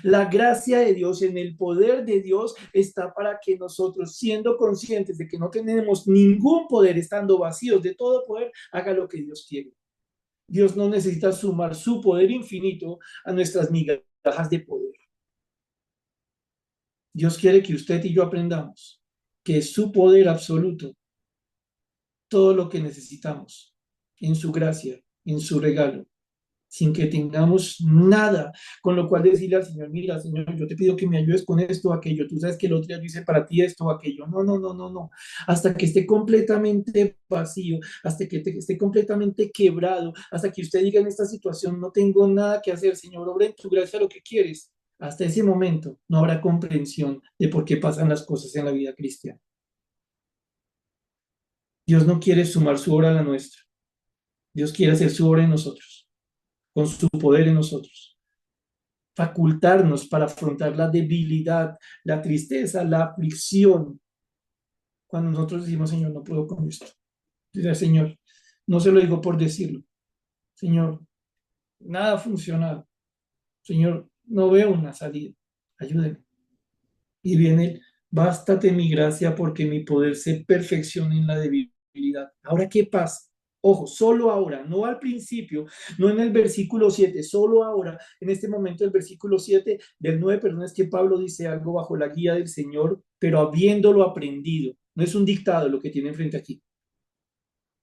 La gracia de Dios en el poder de Dios está para que nosotros, siendo conscientes de que no tenemos ningún poder, estando vacíos de todo poder, haga lo que Dios quiere. Dios no necesita sumar su poder infinito a nuestras migajas de poder. Dios quiere que usted y yo aprendamos que es su poder absoluto, todo lo que necesitamos, en su gracia, en su regalo, sin que tengamos nada, con lo cual decirle al Señor, mira, Señor, yo te pido que me ayudes con esto o aquello, tú sabes que el otro día yo hice para ti esto o aquello, no, no, no, no, no, hasta que esté completamente vacío, hasta que esté completamente quebrado, hasta que usted diga en esta situación, no tengo nada que hacer, Señor, obra en tu gracia lo que quieres. Hasta ese momento no habrá comprensión de por qué pasan las cosas en la vida cristiana. Dios no quiere sumar su obra a la nuestra. Dios quiere hacer su obra en nosotros. con su poder en nosotros, facultarnos para afrontar la debilidad, la tristeza, la aflicción. Cuando nosotros decimos, Señor, no puedo con esto. Dice, Señor, no se lo digo por decirlo. Señor, nada ha funcionado. Señor, no veo una salida. Ayúdeme. Y viene, bástate mi gracia porque mi poder se perfecciona en la debilidad. Ahora, ¿qué pasa? Ojo, solo ahora, no al principio, no en el versículo 7, solo ahora, en este momento del versículo 7 del 9, perdón, es que Pablo dice algo bajo la guía del Señor, pero habiéndolo aprendido. No es un dictado lo que tiene enfrente aquí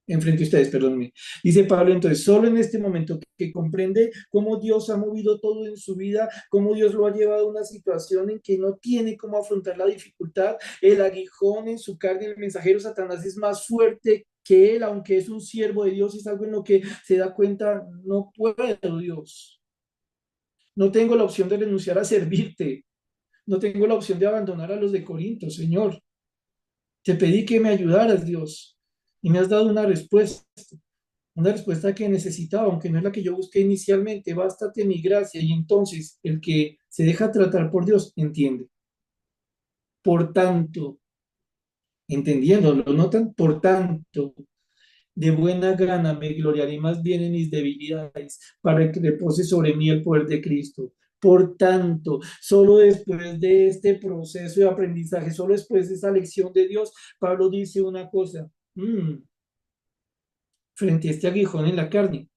enfrente a ustedes, perdónenme. Dice Pablo, entonces, solo en este momento que comprende cómo Dios ha movido todo en su vida, cómo Dios lo ha llevado a una situación en que no tiene cómo afrontar la dificultad, el aguijón en su carne, el mensajero Satanás es más fuerte que él, aunque es un siervo de Dios, es algo en lo que se da cuenta, no puedo, Dios. No tengo la opción de renunciar a servirte. No tengo la opción de abandonar a los de Corinto, Señor. Te pedí que me ayudaras, Dios, y me has dado una respuesta que necesitaba, aunque no es la que yo busqué inicialmente. Bástate mi gracia. Y entonces el que se deja tratar por Dios entiende. Por tanto, entendiendo, lo notan, por tanto, de buena gana me gloriaré más bien en mis debilidades, para que repose sobre mí el poder de Cristo. Por tanto, solo después de este proceso de aprendizaje, solo después de esa lección de Dios, Pablo dice una cosa, frente a este aguijón en la carne,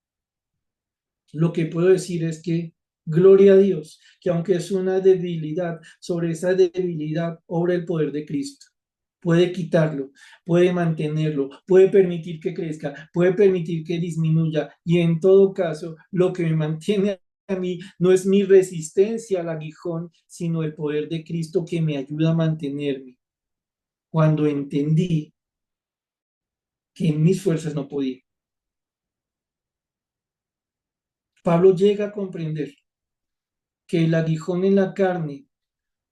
lo que puedo decir es que, gloria a Dios, que aunque es una debilidad, sobre esa debilidad obra el poder de Cristo. Puede quitarlo, puede mantenerlo, puede permitir que crezca, puede permitir que disminuya. Y en todo caso, lo que me mantiene a mí no es mi resistencia al aguijón, sino el poder de Cristo que me ayuda a mantenerme. Cuando entendí que en mis fuerzas no podía. Pablo llega a comprender que el aguijón en la carne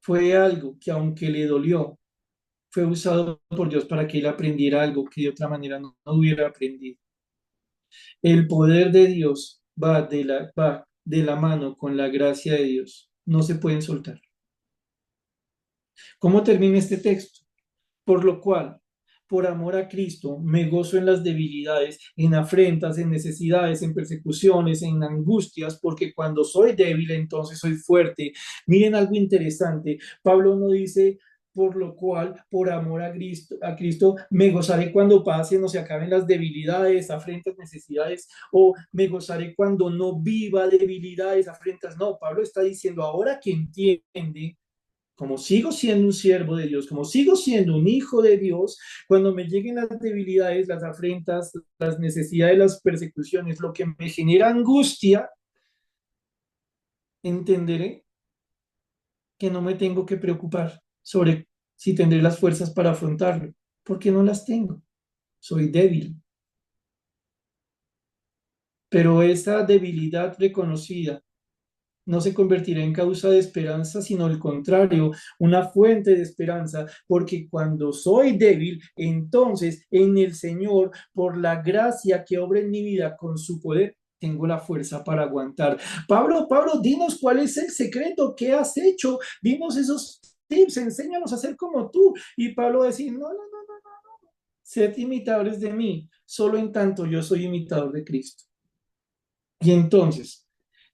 fue algo que aunque le dolió, fue usado por Dios para que él aprendiera algo que de otra manera no hubiera aprendido. El poder de Dios va de la mano con la gracia de Dios. No se pueden soltar. ¿Cómo termina este texto? Por lo cual, por amor a Cristo, me gozo en las debilidades, en afrentas, en necesidades, en persecuciones, en angustias, porque cuando soy débil, entonces soy fuerte. Miren algo interesante. Pablo no dice, por lo cual, por amor a Cristo, me gozaré cuando pasen o se acaben las debilidades, afrentas, necesidades, o me gozaré cuando no viva debilidades, afrentas. No, Pablo está diciendo, ahora que entiende como sigo siendo un siervo de Dios, como sigo siendo un hijo de Dios, cuando me lleguen las debilidades, las afrentas, las necesidades, las persecuciones, lo que me genera angustia, entenderé que no me tengo que preocupar sobre si tendré las fuerzas para afrontarlo, porque no las tengo. Soy débil. Pero esa debilidad reconocida no se convertirá en causa de esperanza, sino al contrario, una fuente de esperanza, porque cuando soy débil, entonces en el Señor, por la gracia que obra en mi vida con su poder, tengo la fuerza para aguantar. Pablo, dinos cuál es el secreto, qué has hecho, dinos esos tips, enséñanos a ser como tú. Y Pablo decía, no, no, no, no, sed imitadores de mí, solo en tanto yo soy imitador de Cristo. Y entonces,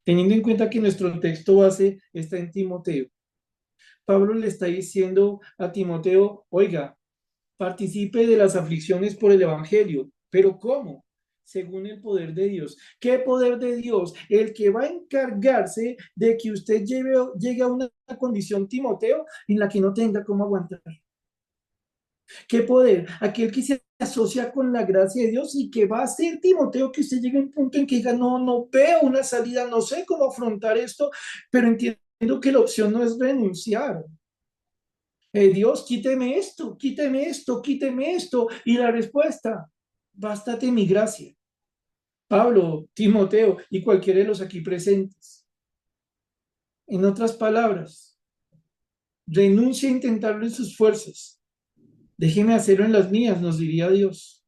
teniendo en cuenta que nuestro texto base está en Timoteo, Pablo le está diciendo a Timoteo, oiga, participe de las aflicciones por el Evangelio, pero ¿cómo? Según el poder de Dios. ¿Qué poder de Dios? El que va a encargarse de que usted llegue a una condición, Timoteo, en la que no tenga cómo aguantar. ¿Qué poder? Aquel que se asocia con la gracia de Dios y que va a ser Timoteo, que usted llegue a un punto en que diga, no, no veo una salida, no sé cómo afrontar esto, pero entiendo que la opción no es renunciar. Dios, quíteme esto, quíteme esto, quíteme esto. Y la respuesta, bástate mi gracia. Pablo, Timoteo y cualquiera de los aquí presentes. En otras palabras, renuncia a intentarlo en sus fuerzas. Déjeme hacerlo en las mías, nos diría Dios.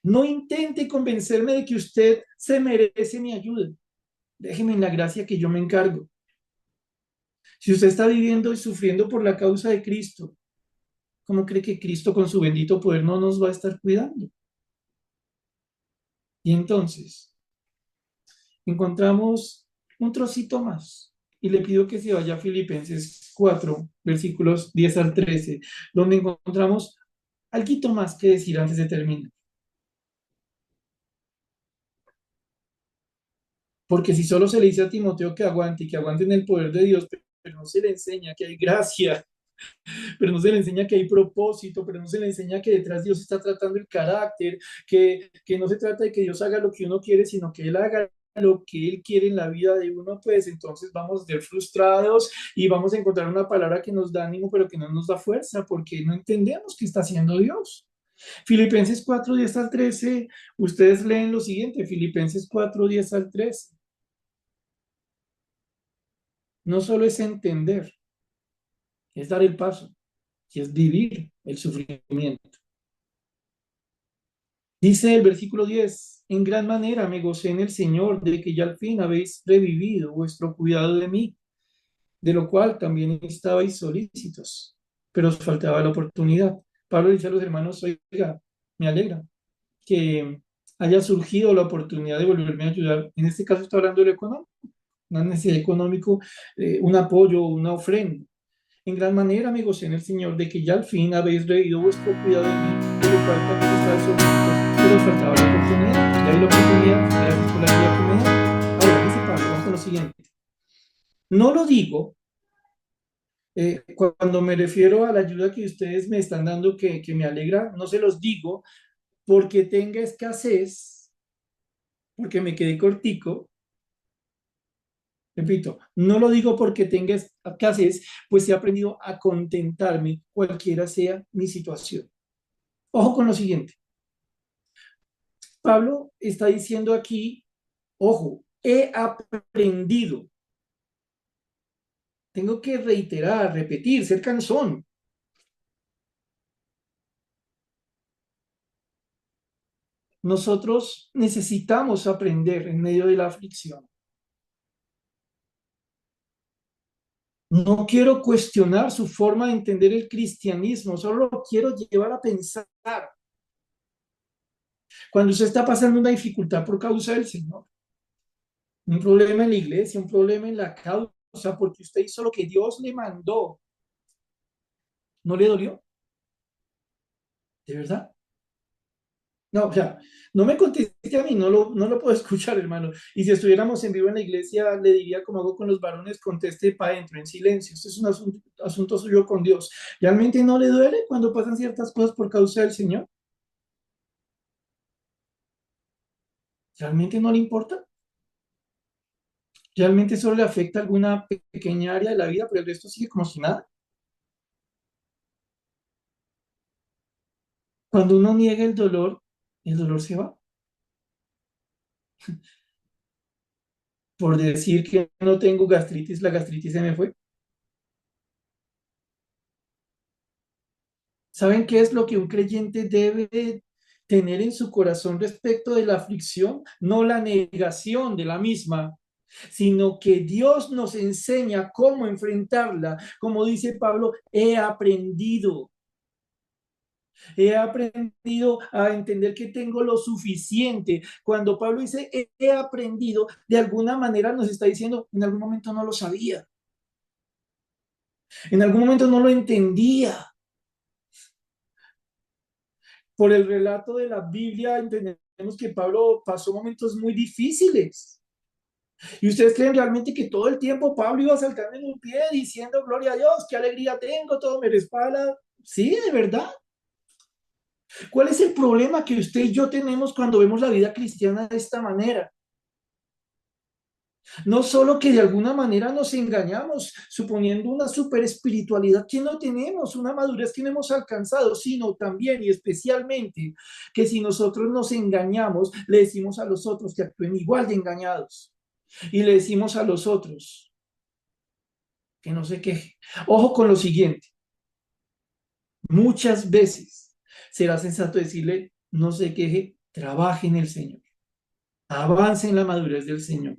No intente convencerme de que usted se merece mi ayuda. Déjeme en la gracia que yo me encargo. Si usted está viviendo y sufriendo por la causa de Cristo, ¿cómo cree que Cristo con su bendito poder no nos va a estar cuidando? Y entonces encontramos un trocito más. Y le pido que se vaya a Filipenses 4, versículos 10 al 13, donde encontramos algo más que decir antes de terminar. Porque si solo se le dice a Timoteo que aguante y que aguante en el poder de Dios, pero no se le enseña que hay gracia, pero no se le enseña que hay propósito, pero no se le enseña que detrás Dios está tratando el carácter, que no se trata de que Dios haga lo que uno quiere, sino que Él haga lo que Él quiere en la vida de uno, pues entonces vamos a ser frustrados y vamos a encontrar una palabra que nos da ánimo, pero que no nos da fuerza, porque no entendemos qué está haciendo Dios. Filipenses 4 10 al 13, ustedes leen lo siguiente, Filipenses 4 10 al 13. No solo es entender, es dar el paso, y es vivir el sufrimiento. Dice el versículo 10: en gran manera me gocé en el Señor de que ya al fin habéis revivido vuestro cuidado de mí, de lo cual también estabais solícitos, pero os faltaba la oportunidad. Pablo dice a los hermanos, oiga, me alegra que haya surgido la oportunidad de volverme a ayudar. En este caso está hablando de lo económico, una necesidad económico, un apoyo, una ofrenda. En gran manera me gocé en el Señor de que ya al fin habéis reído vuestro cuidado de mí, de lo cual también estáis solícitos, pero os faltaba la oportunidad. Y ahí la oportunidad, gracias por la guía que me da. Ahora, dice Pablo, vamos a lo siguiente. No lo digo cuando me refiero a la ayuda que ustedes me están dando, que me alegra, no se los digo porque tenga escasez, porque me quedé cortico. Repito, no lo digo porque tenga escasez, pues he aprendido a contentarme cualquiera sea mi situación. Ojo con lo siguiente. Pablo está diciendo aquí, ojo, he aprendido. Tengo que reiterar, repetir, ser cansón. Nosotros necesitamos aprender en medio de la aflicción. No quiero cuestionar su forma de entender el cristianismo, solo lo quiero llevar a pensar. Cuando usted está pasando una dificultad por causa del Señor, un problema en la iglesia, un problema en la causa, porque usted hizo lo que Dios le mandó, ¿no le dolió? ¿De verdad? No, o sea, no me conteste a mí, no lo puedo escuchar, hermano. Y si estuviéramos en vivo en la iglesia, le diría como hago con los varones, conteste para adentro, en silencio. Este es un asunto suyo con Dios. ¿Realmente no le duele cuando pasan ciertas cosas por causa del Señor? ¿Realmente no le importa? ¿Realmente solo le afecta alguna pequeña área de la vida, pero el resto sigue como si nada? Cuando uno niega el dolor se va. Por decir que no tengo gastritis, la gastritis se me fue. ¿Saben qué es lo que un creyente debe tener en su corazón respecto de la aflicción? No la negación de la misma, sino que Dios nos enseña cómo enfrentarla. Como dice Pablo, he aprendido a entender que tengo lo suficiente. Cuando Pablo dice, he aprendido, de alguna manera nos está diciendo, en algún momento no lo sabía, en algún momento no lo entendía. Por el relato de la Biblia entendemos que Pablo pasó momentos muy difíciles. ¿Y ustedes creen realmente que todo el tiempo Pablo iba saltando en un pie diciendo, gloria a Dios, qué alegría tengo, todo me respalda? Sí, de verdad. ¿Cuál es el problema que usted y yo tenemos cuando vemos la vida cristiana de esta manera? No solo que de alguna manera nos engañamos, suponiendo una super espiritualidad que no tenemos, una madurez que no hemos alcanzado, sino también y especialmente que si nosotros nos engañamos, le decimos a los otros que actúen igual de engañados y le decimos a los otros que no se quejen. Ojo con lo siguiente, muchas veces será sensato decirle, no se queje, trabaje en el Señor. avance en la madurez del Señor.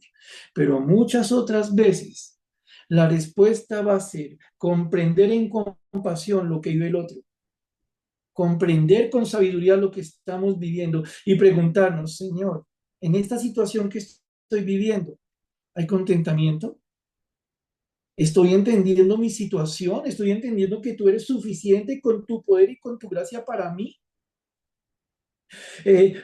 Pero muchas otras veces la respuesta va a ser comprender en compasión lo que vive el otro, comprender con sabiduría lo que estamos viviendo y preguntarnos, Señor, en esta situación que estoy viviendo, ¿hay contentamiento? ¿Estoy entendiendo mi situación? ¿Estoy entendiendo que tú eres suficiente con tu poder y con tu gracia para mí? Eh,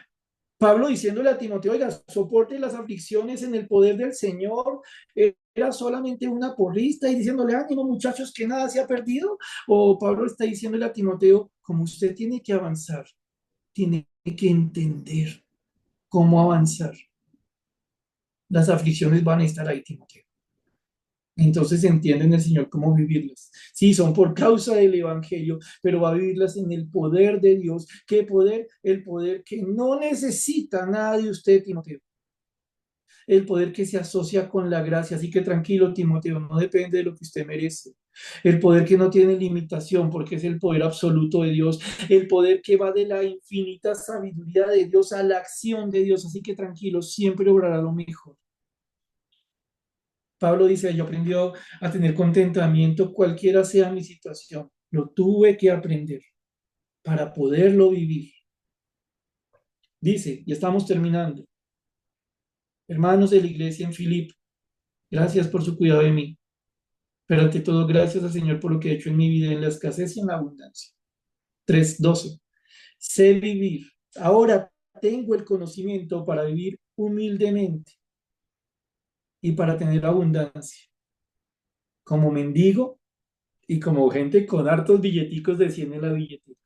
Pablo diciéndole a Timoteo, oiga, soporte las aflicciones en el poder del Señor, era solamente una porrista y diciéndole, ánimo muchachos, que nada se ha perdido. O Pablo está diciéndole a Timoteo, como usted tiene que avanzar, tiene que entender cómo avanzar. Las aflicciones van a estar ahí, Timoteo. Entonces entienden el Señor cómo vivirlas. Sí, son por causa del Evangelio, pero va a vivirlas en el poder de Dios. ¿Qué poder? El poder que no necesita nada de usted, Timoteo. El poder que se asocia con la gracia. Así que tranquilo, Timoteo, no depende de lo que usted merece. El poder que no tiene limitación, porque es el poder absoluto de Dios. El poder que va de la infinita sabiduría de Dios a la acción de Dios. Así que tranquilo, siempre obrará lo mejor. Pablo dice, yo aprendí a tener contentamiento cualquiera sea mi situación. Lo tuve que aprender para poderlo vivir. Dice, y estamos terminando. Hermanos de la iglesia en Filipo, gracias por su cuidado de mí. Pero ante todo, gracias al Señor por lo que ha hecho en mi vida en la escasez y en la abundancia. 3:12. Sé vivir. Ahora tengo el conocimiento para vivir humildemente y para tener abundancia. Como mendigo y como gente con hartos billeticos de 100 en la billetera.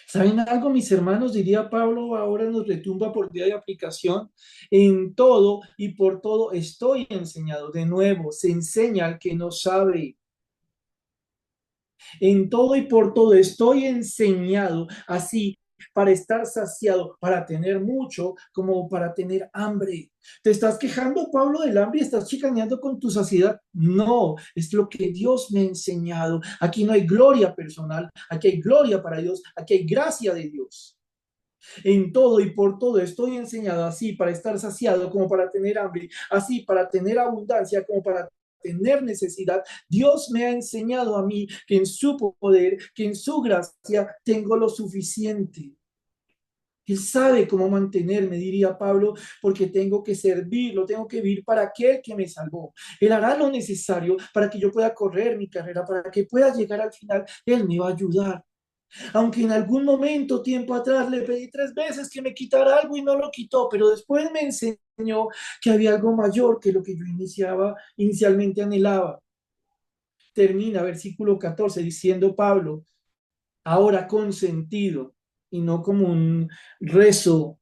¿Saben algo, mis hermanos? Diría Pablo, ahora nos retumba por día de aplicación. En todo y por todo estoy enseñado. De nuevo, se enseña al que no sabe. En todo y por todo estoy enseñado, así para estar saciado, para tener mucho, como para tener hambre. ¿Te estás quejando, Pablo, del hambre y estás chicaneando con tu saciedad? No, es lo que Dios me ha enseñado. Aquí no hay gloria personal, aquí hay gloria para Dios, aquí hay gracia de Dios. En todo y por todo estoy enseñado así para estar saciado como para tener hambre, así para tener abundancia como para tener necesidad. Dios me ha enseñado a mí que en su poder, que en su gracia tengo lo suficiente. Él sabe cómo mantenerme, diría Pablo, porque tengo que servirlo, tengo que vivir para aquel que me salvó. Él hará lo necesario para que yo pueda correr mi carrera, para que pueda llegar al final. Él me va a ayudar. Aunque en algún momento, tiempo atrás, le pedí 3 veces que me quitara algo y no lo quitó, pero después me enseñó que había algo mayor que lo que yo inicialmente anhelaba. Termina versículo 14 diciendo Pablo, ahora con sentido y no como un rezo,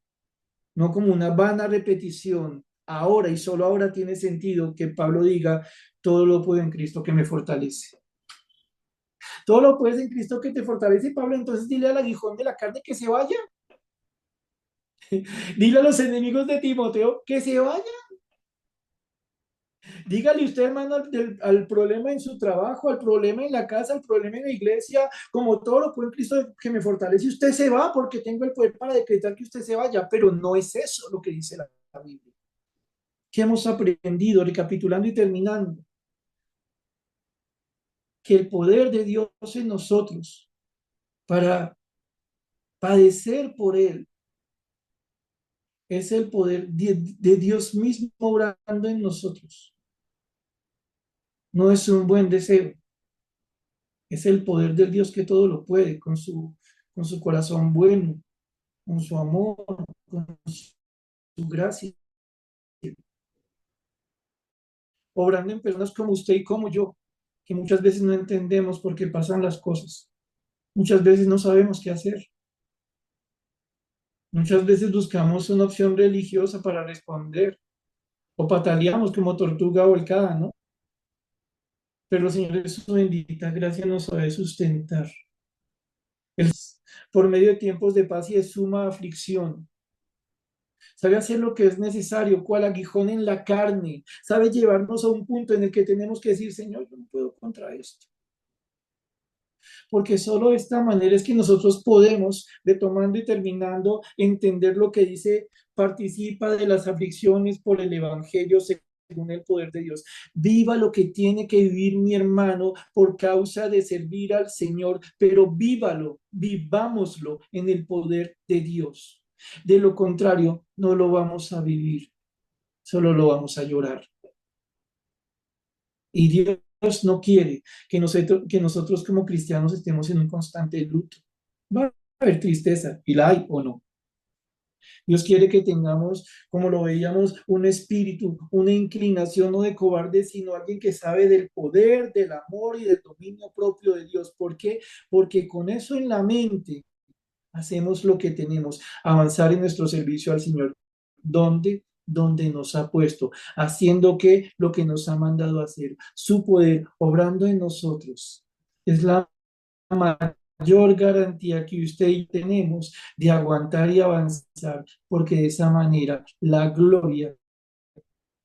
no como una vana repetición. Ahora y solo ahora tiene sentido que Pablo diga, todo lo puedo en Cristo que me fortalece. Todo lo puedes en Cristo que te fortalece, Pablo. Entonces dile al aguijón de la carne que se vaya. Dile a los enemigos de Timoteo que se vaya. Dígale usted, hermano, al problema en su trabajo, al problema en la casa, al problema en la iglesia, como todo lo puede en Cristo que me fortalece. Usted se va porque tengo el poder para decretar que usted se vaya, pero no es eso lo que dice la Biblia. ¿Qué hemos aprendido, recapitulando y terminando? Que el poder de Dios en nosotros para padecer por Él es el poder de Dios mismo obrando en nosotros. No es un buen deseo, es el poder del Dios que todo lo puede, con su corazón bueno, con su amor, con su gracia, obrando en personas como usted y como yo, que muchas veces no entendemos por qué pasan las cosas. Muchas veces no sabemos qué hacer. Muchas veces buscamos una opción religiosa para responder o pataleamos como tortuga volcada, ¿no? Pero el Señor en su bendita gracia nos sabe sustentar. Él, por medio de tiempos de paz y de suma aflicción, sabe hacer lo que es necesario, cual aguijón en la carne, sabe llevarnos a un punto en el que tenemos que decir, Señor, yo no puedo contra esto. porque solo de esta manera es que nosotros podemos, de tomando y terminando, entender lo que dice, participa de las aflicciones por el Evangelio según el poder de Dios. Viva lo que tiene que vivir mi hermano por causa de servir al Señor, pero vívalo, vivámoslo en el poder de Dios. De lo contrario, no lo vamos a vivir, solo lo vamos a llorar. Y Dios no quiere que nosotros como cristianos estemos en un constante luto. Va a haber tristeza, y la hay o no. Dios quiere que tengamos, como lo veíamos, un espíritu, una inclinación no de cobarde, sino alguien que sabe del poder, del amor y del dominio propio de Dios. ¿Por qué? Porque con eso en la mente hacemos lo que tenemos, avanzar en nuestro servicio al Señor. ¿Dónde? Donde nos ha puesto, haciendo que lo que nos ha mandado a hacer, su poder, obrando en nosotros. Es la mayor garantía que usted y tenemos de aguantar y avanzar, porque de esa manera la gloria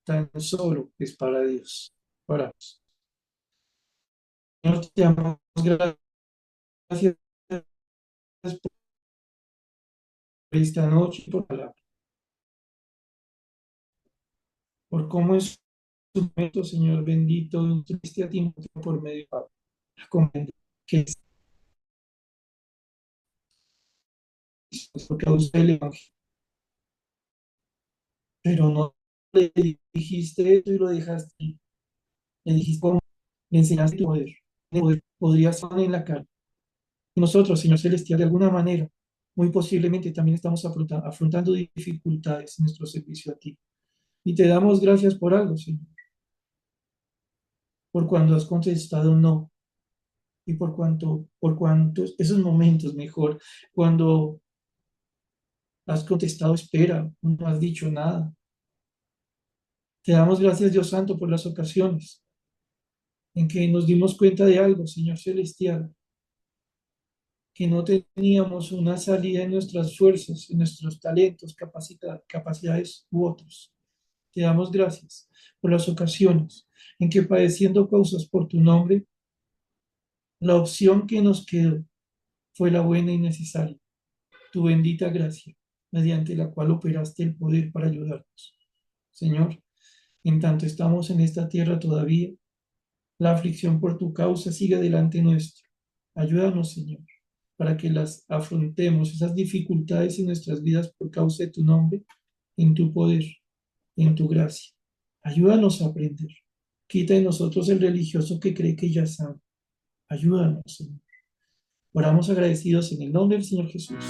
tan solo es para Dios. Para Dios. Señor, te damos gracias por esta noche, por la palabra, por cómo es su momento, Señor bendito, tuviste a tiempo por medio de Pablo, comprender que es por causa del Evangelio, pero no le dijiste eso y lo dejaste, le dijiste cómo, le enseñaste tu poder, podrías estar en la cara. Y nosotros, Señor Celestial, de alguna manera, muy posiblemente también estamos afrontando dificultades en nuestro servicio a ti. Y te damos gracias por algo, Señor, por cuando has contestado no, y por cuantos, esos momentos mejor, cuando has contestado espera, no has dicho nada. Te damos gracias, Dios Santo, por las ocasiones en que nos dimos cuenta de algo, Señor Celestial, que no teníamos una salida en nuestras fuerzas, en nuestros talentos, capacidades u otros. Te damos gracias por las ocasiones en que padeciendo causas por tu nombre, la opción que nos quedó fue la buena y necesaria, tu bendita gracia, mediante la cual operaste el poder para ayudarnos. Señor, en tanto estamos en esta tierra todavía, la aflicción por tu causa sigue delante nuestro. Ayúdanos, Señor, para que las afrontemos, esas dificultades en nuestras vidas por causa de tu nombre, en tu poder, en tu gracia. Ayúdanos a aprender. Quita de nosotros el religioso que cree que ya sabe. Ayúdanos, Señor. Oramos agradecidos en el nombre del Señor Jesús.